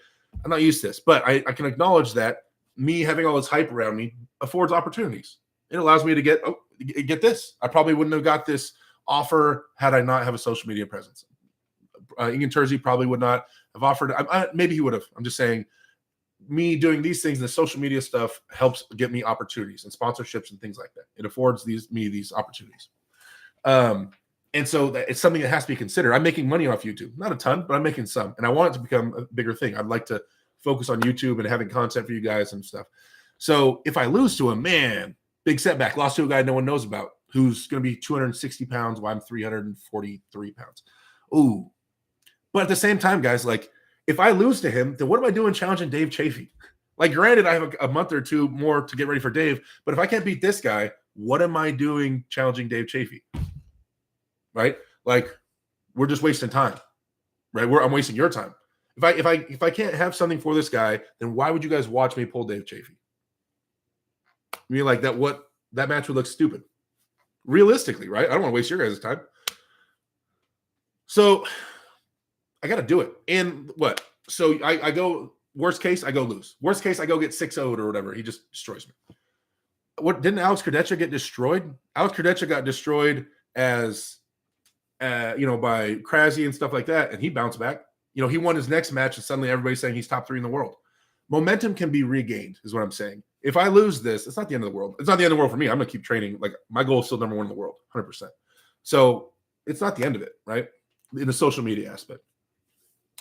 I'm not used to this, but I can acknowledge that me having all this hype around me affords opportunities. It allows me to get this. I probably wouldn't have got this offer had I not have a social media presence. Ingen Terzi probably would not have offered. Maybe he would have. I'm just saying, me doing these things and the social media stuff helps get me opportunities and sponsorships and things like that. It affords me these opportunities. And so it's something that has to be considered. I'm making money off YouTube, not a ton, but I'm making some, and I want it to become a bigger thing. I'd like to focus on YouTube and having content for you guys and stuff. So if I lose to him, man, big setback. Lost to a guy no one knows about who's going to be 260 pounds while I'm 343 pounds. Ooh. But at the same time, guys, like if I lose to him, then what am I doing challenging Dave Chafee? Like, granted, I have a month or two more to get ready for Dave, but if I can't beat this guy, what am I doing challenging Dave Chafee? Right? Like, we're just wasting time, right? I'm wasting your time. If I can't have something for this guy, then why would you guys watch me pull Dave Chafee? I mean, like that match would look stupid. Realistically, right? I don't want to waste your guys' time. So I got to do it. And what? So I go, worst case, I go lose. Worst case, I go get 6-0'd or whatever. He just destroys me. What, didn't Alex Krdecha get destroyed? Alex Krdecha got destroyed as, by Krasny and stuff like that, and he bounced back. He won his next match, and suddenly everybody's saying he's top 3 in the world. Momentum can be regained, is what I'm saying. If I lose this, it's not the end of the world. It's not the end of the world for me. I'm going to keep training. Like, my goal is still number 1 in the world, 100%. So it's not the end of it, right? In the social media aspect.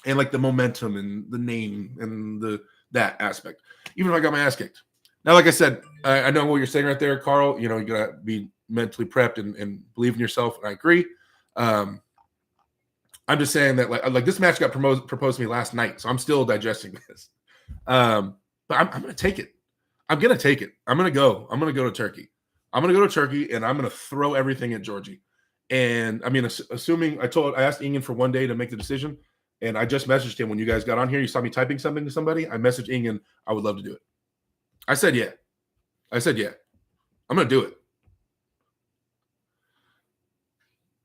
And like the momentum and the name and that aspect. Even if I got my ass kicked. Now, like I said, I know what you're saying right there, Carl. You got to be mentally prepped and believe in yourself. And I agree. I'm just saying that like this match got proposed to me last night, so I'm still digesting this. But I'm going to take it. I'm going to take it. I'm going to go to Turkey. I'm going to go to Turkey, and I'm going to throw everything at Georgie. And I mean, assuming I asked Ingen for one day to make the decision, and I just messaged him when you guys got on here. You saw me typing something to somebody. I messaged Ingen. I would love to do it. I said, yeah. I'm going to do it.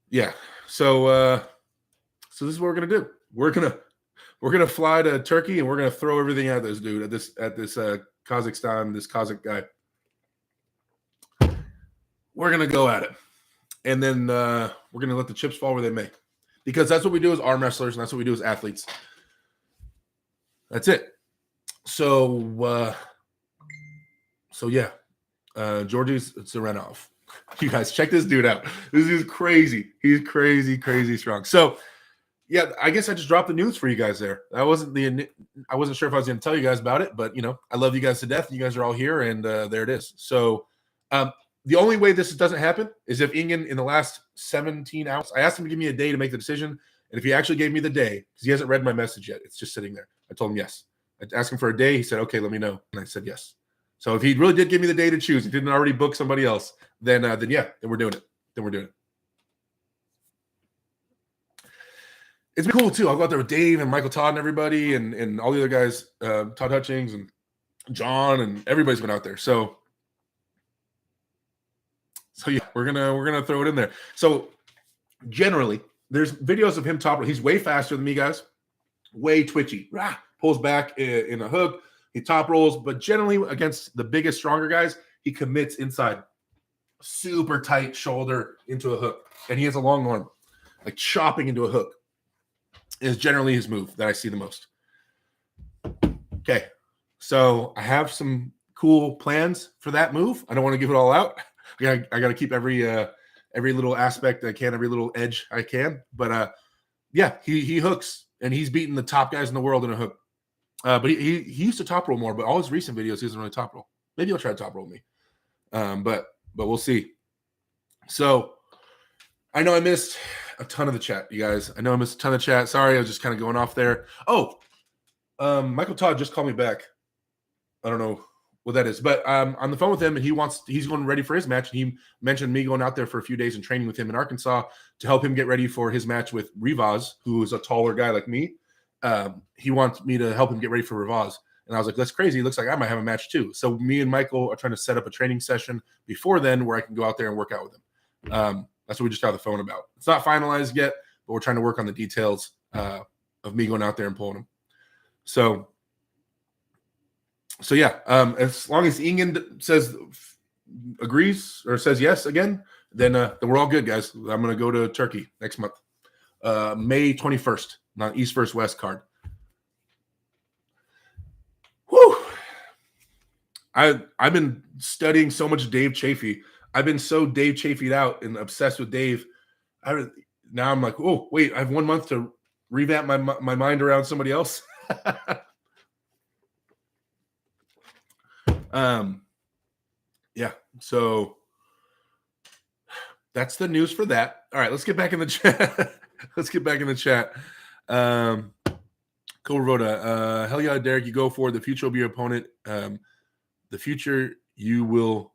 Yeah. So this is what we're going to do. We're going to fly to Turkey, and we're going to throw everything at this dude at this Kazakhstan, this Kazakh guy. We're going to go at it. And then we're going to let the chips fall where they may. Because that's what we do as arm wrestlers, and that's what we do as athletes. That's it. So yeah. Georgie's Zarenov. You guys, check this dude out. This is crazy. He's crazy, crazy strong. So, yeah, I guess I just dropped the news for you guys there. I wasn't sure if I was going to tell you guys about it, but, I love you guys to death. You guys are all here, and there it is. So, the only way this doesn't happen is if Ingen, in the last 17 hours, I asked him to give me a day to make the decision, and if he actually gave me the day, because he hasn't read my message yet, it's just sitting there. I told him yes. I asked him for a day. He said, okay, let me know. And I said yes. So if he really did give me the day to choose, he didn't already book somebody else, then we're doing it. It's been cool too. I'll go out there with Dave and Michael Todd and everybody and all the other guys, Todd Hutchings and John, and everybody's been out there. So yeah, we're gonna throw it in there. So generally, there's videos of him top roll. He's way faster than me, guys. Way twitchy. Pulls back in a hook. He top rolls, but generally against the biggest, stronger guys, he commits inside. Super tight shoulder into a hook. And he has a long arm. Like chopping into a hook is generally his move that I see the most. Okay. So I have some cool plans for that move. I don't want to give it all out. I got to keep every little aspect I can, every little edge I can. But yeah, he hooks, and he's beaten the top guys in the world in a hook. But he used to top roll more, but all his recent videos, he doesn't really top roll. Maybe he'll try to top roll me. But we'll see. So I know I missed a ton of the chat, you guys. I know I missed a ton of chat. Sorry, I was just kind of going off there. Oh, Michael Todd just called me back. I don't know what that is, but on the phone with him, and he's going ready for his match. And he mentioned me going out there for a few days and training with him in Arkansas to help him get ready for his match with Rivas, who is a taller guy like me. He wants me to help him get ready for Rivas. And I was like, that's crazy. It looks like I might have a match too. So me and Michael are trying to set up a training session before then where I can go out there and work out with him. That's what we just got the phone about. It's not finalized yet, but we're trying to work on the details of me going out there and pulling him. So yeah, as long as Ingen agrees or says yes again, then we're all good, guys. I'm going to go to Turkey next month, May 21st, not East versus West card. Whew. I've been studying so much Dave Chafee. I've been so Dave Chafee'd out and obsessed with Dave. Now I'm like, oh, wait, I have 1 month to revamp my mind around somebody else. Yeah, so that's the news for that. All right, let's get back in the chat. Cobra Voda, hell yeah, Derek, you go for it. The future will be your opponent. The future you will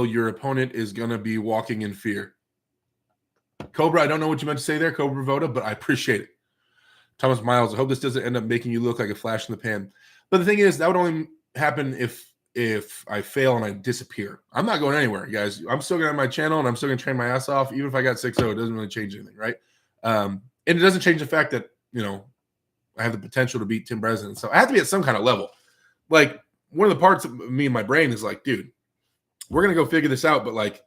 your opponent is gonna be walking in fear. Cobra, I don't know what you meant to say there, Cobra Voda, but I appreciate it. Thomas Miles, I hope this doesn't end up making you look like a flash in the pan. But the thing is, that would only happen if I fail and I disappear. I'm not going anywhere, guys. I'm still going to have my channel, and I'm still going to train my ass off. Even if I got 6-0, it doesn't really change anything, right? And it doesn't change the fact that, I have the potential to beat Tim Breslin. So I have to be at some kind of level. Like, one of the parts of me in my brain is like, dude, we're going to go figure this out. But, like,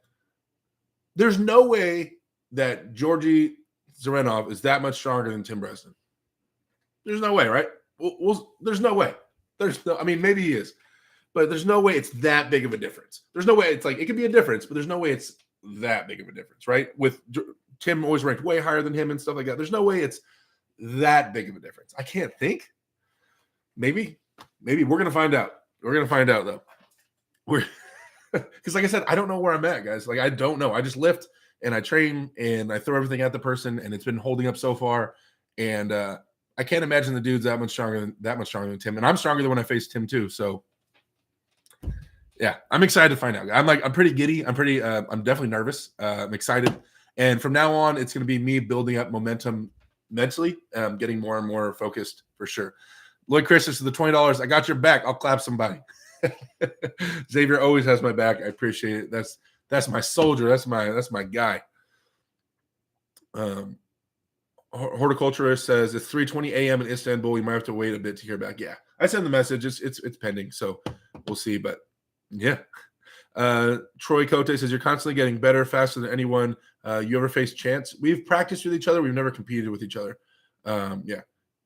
there's no way that Georgie Zarenov is that much stronger than Tim Breslin. There's no way, right? There's no way. Maybe he is, but there's no way it's that big of a difference. There's no way it's like, it could be a difference, but there's no way it's that big of a difference, right? With Tim always ranked way higher than him and stuff like that. There's no way it's that big of a difference. I can't think. Maybe we're going to find out. We're going to find out though. Because like I said, I don't know where I'm at, guys. Like, I don't know. I just lift and I train and I throw everything at the person, and it's been holding up so far. And, I can't imagine the dude's that much stronger than Tim, and I'm stronger than when I faced Tim too. So, yeah, I'm excited to find out. I'm pretty giddy. I'm definitely nervous. I'm excited, and from now on, it's going to be me building up momentum mentally, getting more and more focused for sure. Lloyd Chris, this is the $20. I got your back. I'll clap somebody. Xavier always has my back. I appreciate it. That's my soldier. That's my guy. Horticulturist says it's 3:20 a.m. in Istanbul. You might have to wait a bit to hear back. Yeah, I sent the message. It's pending, so we'll see. But yeah. Troy Cote says you're constantly getting better, faster than anyone you ever faced chance. We've practiced with each other. We've never competed with each other. Yeah.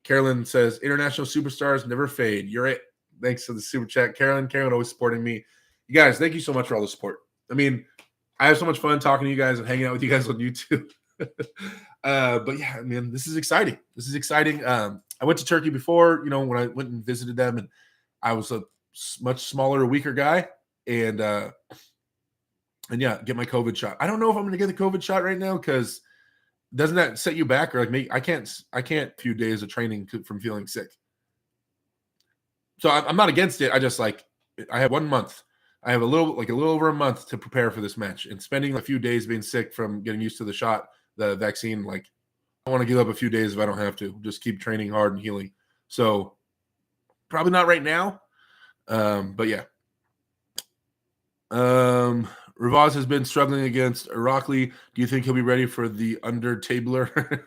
Carolyn says international superstars never fade. You're it. Thanks for the super chat, Carolyn. Carolyn always supporting me. You guys, thank you so much for all the support. I mean, I have so much fun talking to you guys and hanging out with you guys on YouTube. But yeah, man, this is exciting. This is exciting. I went to Turkey before, when I went and visited them, and I was a much smaller, weaker guy. And yeah, get my COVID shot. I don't know if I'm going to get the COVID shot right now, because doesn't that set you back, or like me? I can't a few days of training from feeling sick. So I'm not against it. I just I have 1 month. I have a little over a month to prepare for this match, and spending a few days being sick from getting used to the shot, the vaccine. I want to give up a few days if I don't have to. Just keep training hard and healing. So probably not right now. But yeah. Ravaz has been struggling against Irakli. Do you think he'll be ready for the under-tabler?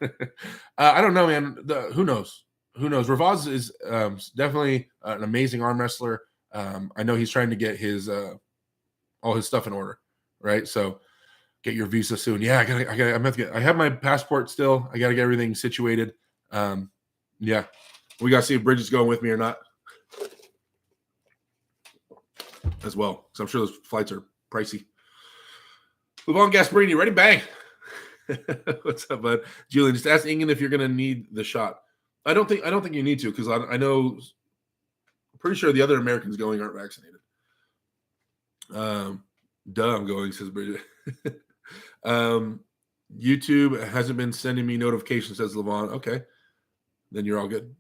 I don't know, man. Who knows? Ravaz is definitely an amazing arm wrestler. I know he's trying to get his all his stuff in order, right? So get your visa soon. Yeah, I have my passport still. I got to get everything situated. Yeah, we got to see if Bridget's going with me or not as well, because I'm sure those flights are pricey. Levon Gasparini, ready? Bang. What's up, bud? Julian, just ask Ingen if you're going to need the shot. I don't think you need to, because I know, I'm pretty sure the other Americans going aren't vaccinated. I'm going, says Bridget. YouTube hasn't been sending me notifications, says Levon. Okay, then you're all good.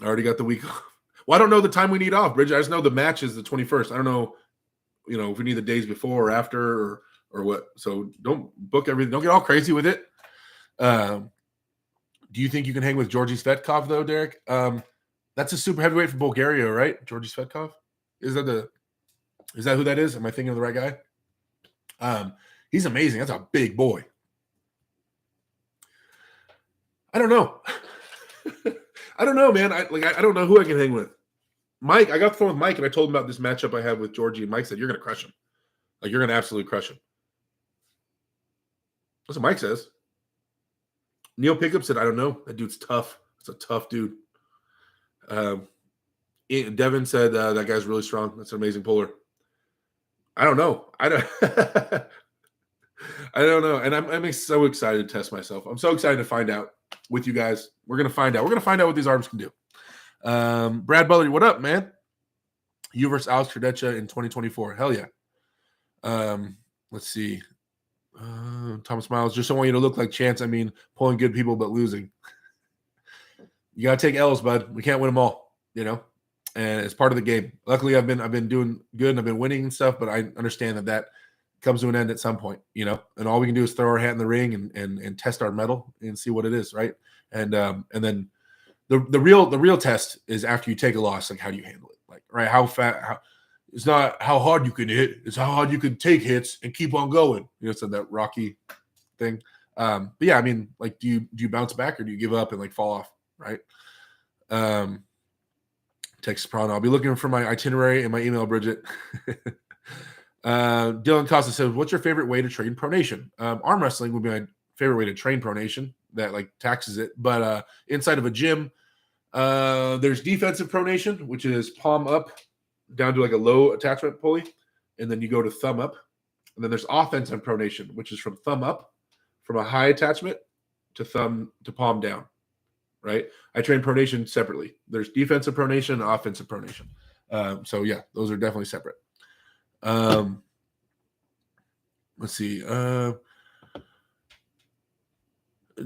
I already got the week off. Well, I don't know the time we need off, Bridget. I just know the match is the 21st. I don't know, if we need the days before or after or what. So don't book everything. Don't get all crazy with it. Do you think you can hang with Georgi Svetkov, though, Derek? That's a super heavyweight from Bulgaria, right? Georgi Svetkov? Is that who that is? Am I thinking of the right guy? He's amazing. That's a big boy. I don't know. I don't know, man. I don't know who I can hang with. Mike, I got the phone with Mike, and I told him about this matchup I have with Georgie, and Mike said, you're going to crush him. You're going to absolutely crush him. That's what Mike says. Neil Pickup said, I don't know. That dude's tough. It's a tough dude. Devin said, that guy's really strong. That's an amazing puller. I don't know. I don't know. And I'm so excited to test myself. I'm so excited to find out with you guys. We're going to find out. We're going to find out what these arms can do. Brad Butler, what up, man? You versus Alex Trdecha in 2024. Hell yeah. Let's see. Thomas Miles, just don't want you to look like Chance. I mean, pulling good people but losing. You got to take L's, bud. We can't win them all, and it's part of the game. Luckily, I've been doing good and I've been winning and stuff, but I understand that comes to an end at some point, and all we can do is throw our hat in the ring and test our mettle and see what it is, right? And then the real test is after you take a loss, like how do you handle it? Right? It's not how hard you can hit, it's how hard you can take hits and keep on going. So that Rocky thing. But yeah, I mean, do you bounce back or do you give up and fall off, right? Texas Prana, I'll be looking for my itinerary and my email, Bridget. Dylan Costa says, what's your favorite way to train pronation? Arm wrestling would be my favorite way to train pronation that taxes it. But inside of a gym, there's defensive pronation, which is palm up down to a low attachment pulley, and then you go to thumb up. And then there's offensive pronation, which is from thumb up, from a high attachment to palm down, right? I train pronation separately. There's defensive pronation and offensive pronation. So yeah, those are definitely separate. Let's see.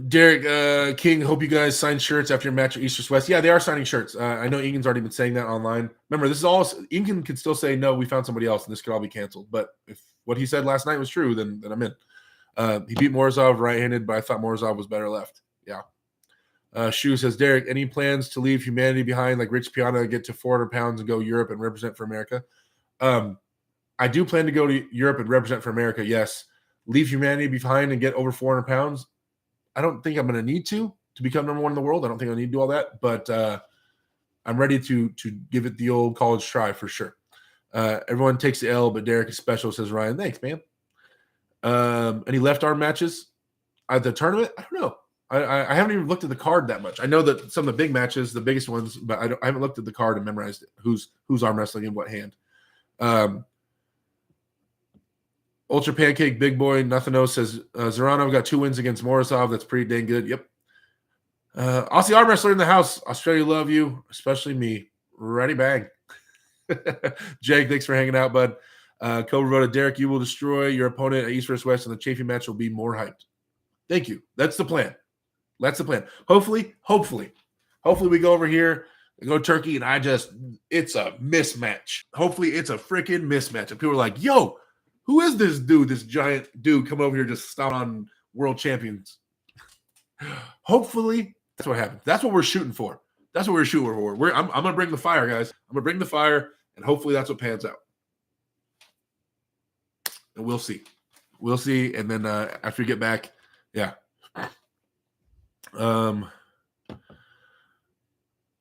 Derek King, hope you guys sign shirts after your match at East West. Yeah, they are signing shirts. I know Egan's already been saying that online. Remember, this is all Egan could still say no. We found somebody else, and this could all be canceled. But if what he said last night was true, then I'm in. He beat Morozov right-handed, but I thought Morozov was better left. Yeah. Shu says, Derek, any plans to leave humanity behind, like Rich Piana, get to 400 pounds and go Europe and represent for America? I do plan to go to Europe and represent for America. Yes. Leave humanity behind and get over 400 pounds. I don't think I'm going to need to become number one in the world. I don't think I need to do all that, but I'm ready to give it the old college try for sure. Everyone takes the L, but Derek is special, says Ryan. Thanks, man. Any left arm matches at the tournament? I don't know. I haven't even looked at the card that much. I know that some of the big matches, the biggest ones, but I haven't looked at the card and memorized it. Who's arm wrestling in what hand. Ultra Pancake Big Boy, nothing else, says Zarano got 2 wins against Morozov. That's pretty dang good. Yep. Aussie arm wrestler in the house. Australia love you, especially me. Ready, bang. Jake, thanks for hanging out, bud. Cobra wrote, Derek, you will destroy your opponent at East vs. West, and the Chafee match will be more hyped. Thank you. That's the plan. That's the plan. Hopefully we go over here and go Turkey, and it's a mismatch. Hopefully it's a freaking mismatch. And people are like, yo, who is this dude, this giant dude coming over here just stomping on world champions? Hopefully that's what happens. That's what we're shooting for. That's what we're shooting for. I'm going to bring the fire, guys. I'm going to bring the fire, and hopefully that's what pans out. And we'll see. We'll see. And then after we get back, yeah.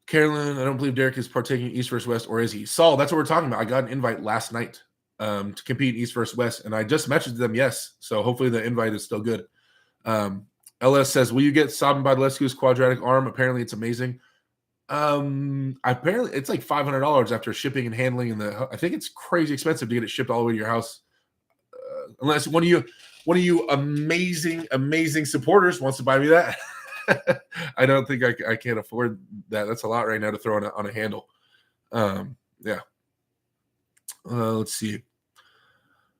Carolyn, I don't believe Derek is partaking East vs. West, or is he? Saul, that's what we're talking about. I got an invite last night to compete East vs. West, and I just messaged them yes. So hopefully the invite is still good. LS says, will you get Sabin Badalescu's quadratic arm? Apparently it's amazing. Apparently it's like $500 after shipping and handling, and I think it's crazy expensive to get it shipped all the way to your house. Unless one of you amazing supporters wants to buy me that. I don't think I can't afford that. That's a lot right now to throw on a handle. Yeah. Let's see.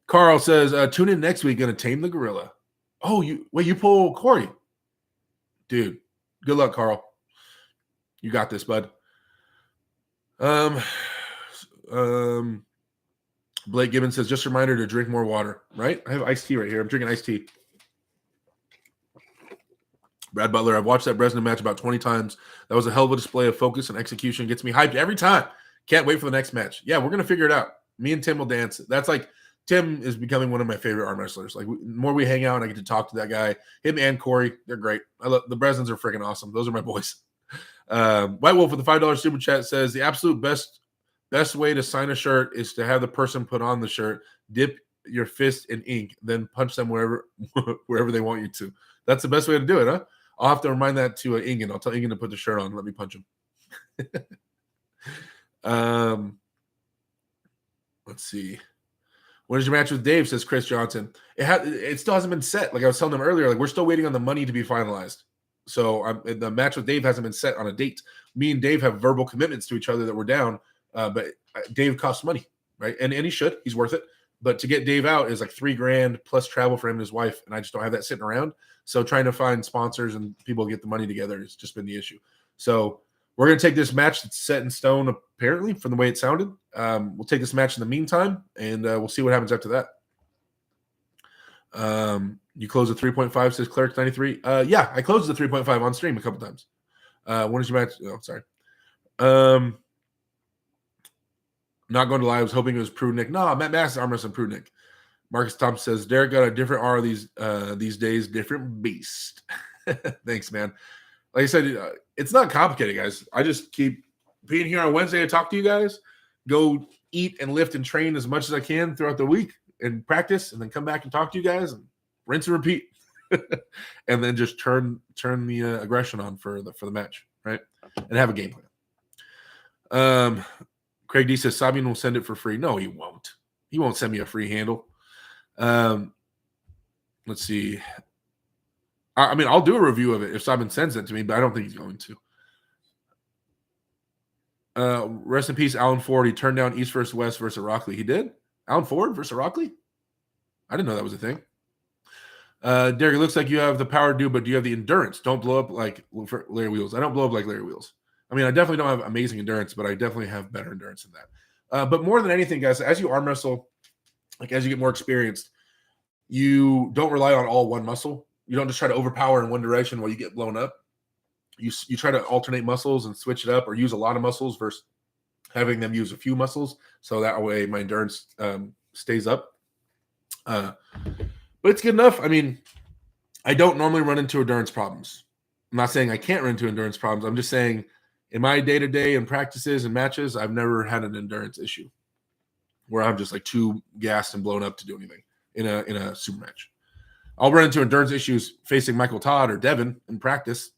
Carl says, tune in next week. Going to tame the gorilla. Oh, you pull Corey. Dude, good luck, Carl. You got this, bud. Blake Gibbons says, just a reminder to drink more water, right? I have iced tea right here. I'm drinking iced tea. Brad Butler, I've watched that Bresnan match about 20 times. That was a hell of a display of focus and execution. Gets me hyped every time. Can't wait for the next match. Yeah, we're going to figure it out. Me and Tim will dance. That's like, Tim is becoming one of my favorite arm wrestlers. Like, the more we hang out and I get to talk to that guy, him and Corey, they're great. The Bresnans are freaking awesome. Those are my boys. White Wolf with the $5 super chat says, the absolute best way to sign a shirt is to have the person put on the shirt, dip your fist in ink, then punch them wherever they want you to. That's the best way to do it, huh? I'll have to remind that to Ingen. I'll tell Ingen to put the shirt on and let me punch him. Let's see. When is your match with Dave, says Chris Johnson. It still hasn't been set. Like I was telling them earlier, like we're still waiting on the money to be finalized. So the match with Dave hasn't been set on a date. Me and Dave have verbal commitments to each other that we're down, but Dave costs money, right? And he should. He's worth it. But to get Dave out is like $3,000 plus travel for him and his wife, and I just don't have that sitting around. So trying to find sponsors and people to get the money together has just been the issue. So we're going to take this match that's set in stone, apparently, from the way it sounded. We'll take this match in the meantime, and we'll see what happens after that. You close at 3.5, says Cleric93. Yeah, I closed the 3.5 on stream a couple times. When is your match? Oh, sorry. Not going to lie, I was hoping it was Prudnick. No, Matt Mass arm wrestling Prudnick. Marcus Thompson says, Derek got a different R these days, different beast. Thanks, man. Like I said, it's not complicated, guys. I just keep being here on Wednesday to talk to you guys, go eat and lift and train as much as I can throughout the week and practice, and then come back and talk to you guys and rinse and repeat. And then just turn the aggression on for the match, right? And have a game plan. Craig D says, Sabin will send it for free. No, he won't. He won't send me a free handle. Let's see. I mean, I'll do a review of it if Sabin sends it to me, but I don't think he's going to. Rest in peace, Alan Ford. He turned down East versus West versus Rockley. He did? Alan Ford versus Rockley? I didn't know that was a thing. Derek, it looks like you have the power to do, but do you have the endurance? Don't blow up like Larry Wheels. I don't blow up like Larry Wheels. I mean, I definitely don't have amazing endurance, but I definitely have better endurance than that. But more than anything, guys, as you arm wrestle, like as you get more experienced, you don't rely on all one muscle. You don't just try to overpower in one direction while you get blown up. You try to alternate muscles and switch it up, or use a lot of muscles versus having them use a few muscles. So that way my endurance stays up. But it's good enough. I mean, I don't normally run into endurance problems. I'm not saying I can't run into endurance problems. I'm just saying in my day-to-day and practices and matches, I've never had an endurance issue where I'm just like too gassed and blown up to do anything in a super match. I'll run into endurance issues facing Michael Todd or Devin in practice,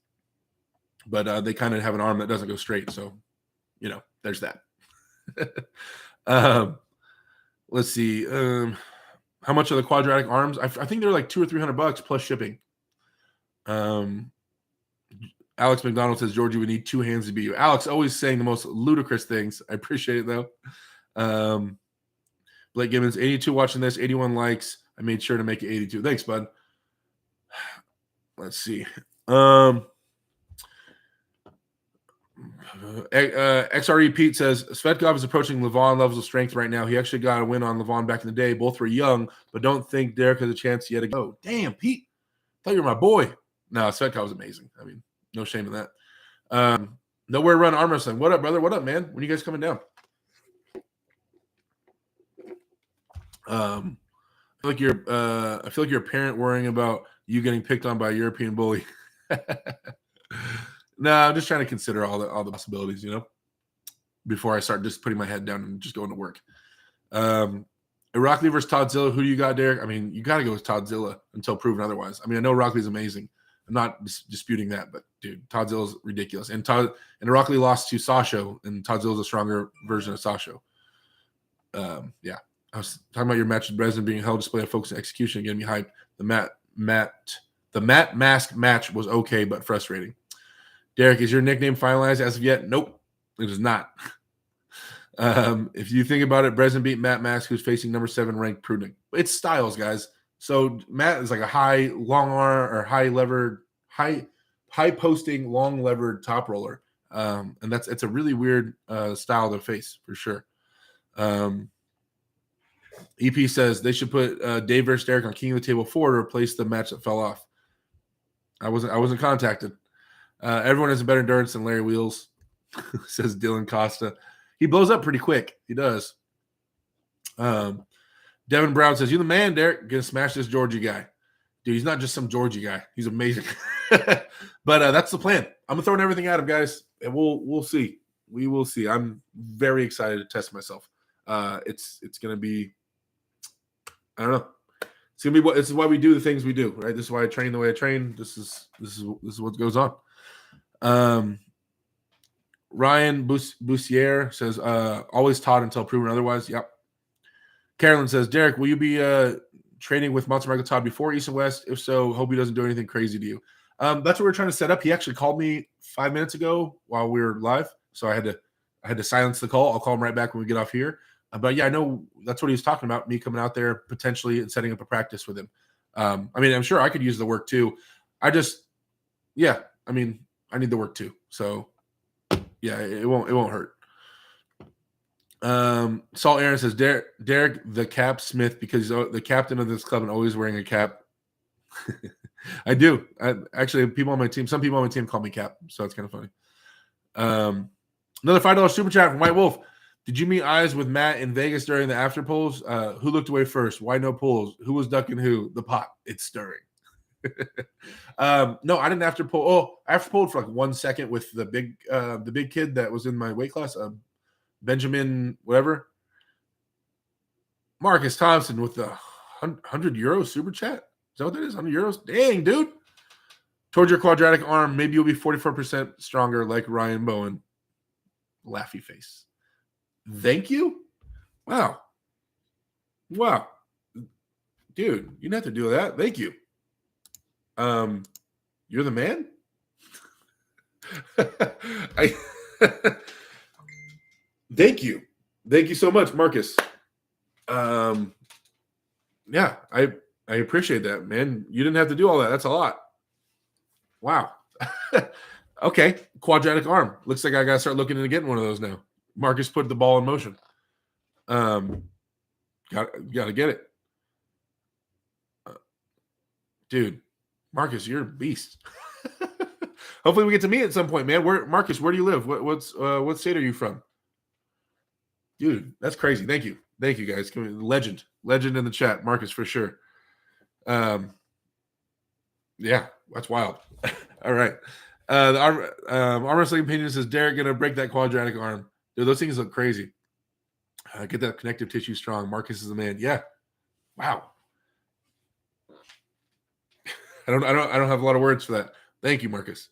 but they kind of have an arm that doesn't go straight. So, there's that. Let's see. How much are the quadratic arms? I think they're like $200 or $300 plus shipping. Alex McDonald says, Georgie, we need 2 hands to beat you. Alex always saying the most ludicrous things. I appreciate it, though. Blake Gibbons, 82 watching this, 81 likes. I made sure to make it 82. Thanks, bud. Let's see. XRE Pete says, Svetkov is approaching Levon levels of strength right now. He actually got a win on Levon back in the day. Both were young, but don't think Derek has a chance yet to go. Damn, Pete. I thought you were my boy. No, Svetkov was amazing. I mean, no shame in that. Nowhere Run Arm Wrestling. What up, brother? What up, man? When are you guys coming down? I feel like you're a parent worrying about you getting picked on by a European bully. No, I'm just trying to consider all the possibilities, before I start just putting my head down and just going to work. Rockley versus Toddzilla. Who do you got, Derek? I mean, you got to go with Toddzilla until proven otherwise. I mean, I know Rockley's amazing. I'm not disputing that, but dude, Toddzilla's ridiculous. And Rockley lost to Sasho, and Todzilla's a stronger version of Sasho. Yeah. I was talking about your match with Breslin being held display of focus and execution, getting me hyped. The Matt Mask match was okay, but frustrating. Derek, is your nickname finalized as of yet? Nope, it is not. If you think about it, Breslin beat Matt Mask, who's facing number 7 ranked Prudnik. It's styles, guys. So Matt is like a high long arm or high posting, long levered top roller. And it's a really weird style to face for sure. EP says they should put Dave versus Derek on King of the Table 4 to replace the match that fell off. I wasn't contacted. Everyone has a better endurance than Larry Wheels, says Dylan Costa. He blows up pretty quick. He does. Devin Brown says, "You the man, Derek. Gonna smash this Georgie guy, dude. He's not just some Georgie guy. He's amazing." But that's the plan. I'm throwing everything at him, guys, and we'll see. We will see. I'm very excited to test myself. It's gonna be. I don't know. It's gonna be this is why we do the things we do, right? This is why I train the way I train. This is what goes on. Ryan Boussier says, always taught until proven otherwise. Yep. Carolyn says, Derek, will you be training with Monster Michael Todd before East and West? If so, hope he doesn't do anything crazy to you. That's what we're trying to set up. He actually called me 5 minutes ago while we were live, so I had to silence the call. I'll call him right back when we get off here. But yeah, I know that's what he was talking about, me coming out there potentially and setting up a practice with him. I mean, I'm sure I could use the work too. I need the work too. So yeah, it won't hurt. Saul Aaron says, Derek the Cap Smith, because he's the captain of this club and always wearing a cap. I do. Actually, some people on my team call me Cap, so it's kind of funny. Another $5 super chat from White Wolf. Did you meet eyes with Matt in Vegas during the after polls? Who looked away first? Why no polls? Who was ducking who? The pot. It's stirring. No, I didn't after poll. Oh, I after polled for like 1 second with the big kid that was in my weight class, Benjamin whatever. Marcus Thompson with the €100 super chat. Is that what that is? €100? Dang, dude. Towards your quadratic arm, maybe you'll be 44% stronger like Ryan Bowen. Laughy face. Thank you. Wow. Dude, you didn't have to do that. Thank you. You're the man. Thank you so much, Marcus. Yeah, I appreciate that, man. You didn't have to do all that. That's a lot. Wow. Okay, quadratic arm. Looks like I gotta start looking into getting one of those now. Marcus put the ball in motion. Gotta get it, dude. Marcus, you're a beast. Hopefully, we get to meet at some point, man. Marcus? Where do you live? What state are you from? Dude, that's crazy. Thank you, guys. Legend in the chat, Marcus for sure. Yeah, that's wild. All right. The arm wrestling opinion says Derek gonna break that quadratic arm. Dude, those things look crazy. Get that connective tissue strong. Marcus is the man. Yeah. Wow. I don't have a lot of words for that. Thank you, Marcus.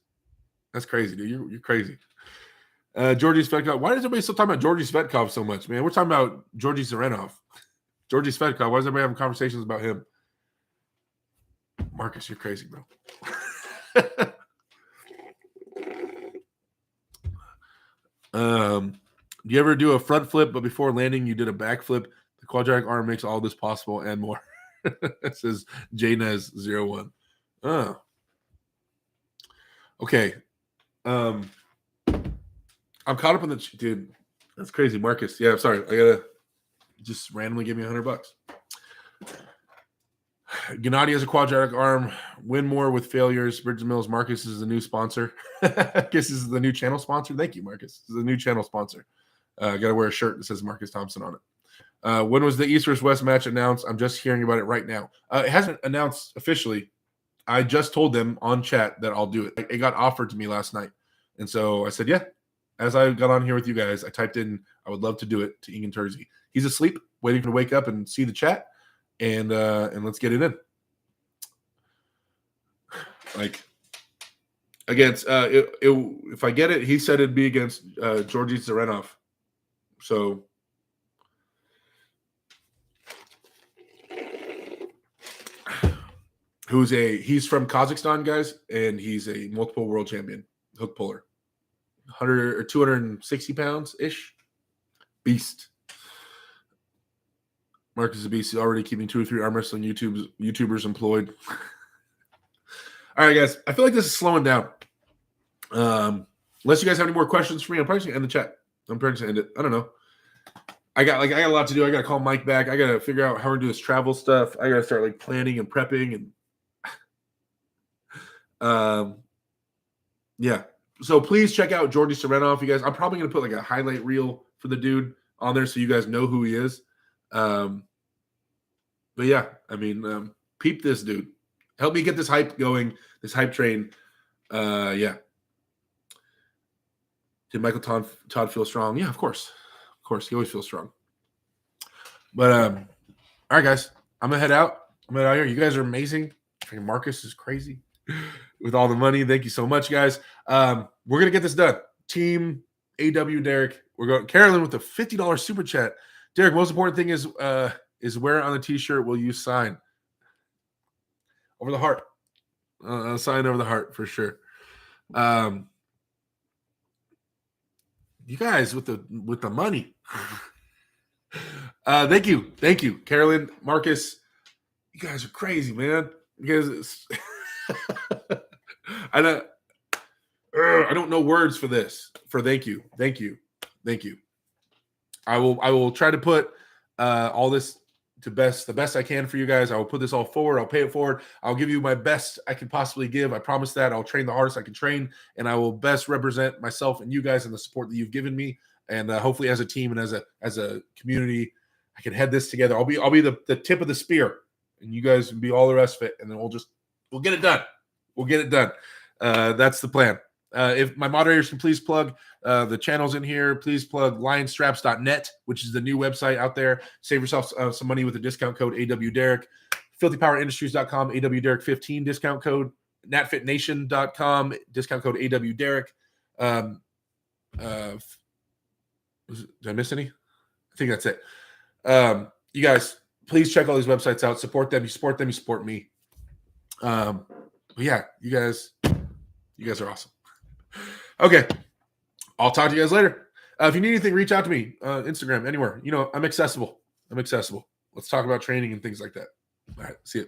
That's crazy, dude. You're crazy. Georgi Svetkov. Why is everybody still talking about Georgi Svetkov so much, man? We're talking about Georgi Zarenov. Georgi Svetkov. Why is everybody having conversations about him? Marcus, you're crazy, bro. Do you ever do a front flip, but before landing, you did a back flip? The quadratic arm makes all this possible and more. It says JNez01. Oh. Okay. I'm caught up on the dude. That's crazy, Marcus. Yeah, I'm sorry. I gotta just randomly give me $100. Gennady has a quadratic arm. Win more with failures. Bridges Mills. Marcus is the new sponsor. I guess this is the new channel sponsor. Thank you, Marcus. This is the new channel sponsor. Got to wear a shirt that says Marcus Thompson on it. When was the East vs. West match announced? I'm just hearing about it right now. It hasn't announced officially. I just told them on chat that I'll do it. It got offered to me last night. And so I said, yeah. As I got on here with you guys, I typed in, I would love to do it to Ingen Terzi. He's asleep, waiting to wake up and see the chat. And let's get it in. Like, against, if I get it, he said it'd be against Georgi Zarenov. So, he's from Kazakhstan, guys, and he's a multiple world champion, hook puller. 100 or 260 pounds ish. Beast. Marcus is a beast. He's already keeping 2 or 3 arm wrestling YouTubers employed. All right, guys. I feel like this is slowing down. Unless you guys have any more questions for me, I'm probably going to end the chat. I'm probably going to end it. I don't know. I got a lot to do. I got to call Mike back. I got to figure out how we're going to do this travel stuff. I got to start planning and prepping and yeah. So please check out Georgi Zarenov, you guys. I'm probably going to put a highlight reel for the dude on there so you guys know who he is. But yeah, I mean, peep this dude. Help me get this hype going, this hype train. Yeah. Did Michael Todd feel strong? Yeah, of course. Of course. He always feels strong. But all right, guys. I'm going to head out. I'm going to head out here. You guys are amazing. Marcus is crazy with all the money. Thank you so much, guys. We're going to get this done. Team AW Derek. We're going Carolyn with a $50 super chat. Derek, most important thing is where on the t-shirt will you sign? Over the heart. Sign over the heart for sure. You guys with the money. Thank you, Carolyn, Marcus. You guys are crazy, man. You guys, I don't know words for this. For thank you. I will try to put all this to the best I can for you guys. I will put this all forward. I'll pay it forward. I'll give you my best I can possibly give. I promise that. I'll train the hardest I can train, and I will best represent myself and you guys and the support that you've given me. And hopefully, as a team and as a community, I can head this together. I'll be the tip of the spear, and you guys can be all the rest of it. And then we'll get it done. We'll get it done. That's the plan. If my moderators can please plug the channels in here, please plug lionstraps.net, which is the new website out there. Save yourself some money with the discount code AWDerek. FilthyPowerIndustries.com, AWDerek15 discount code. NatFitNation.com, discount code AWDerek. Did I miss any? I think that's it. You guys, please check all these websites out. Support them. You support them. You support me. But yeah, you guys are awesome. Okay. I'll talk to you guys later. If you need anything, reach out to me. Instagram, anywhere. I'm accessible. Let's talk about training and things like that. All right. See you.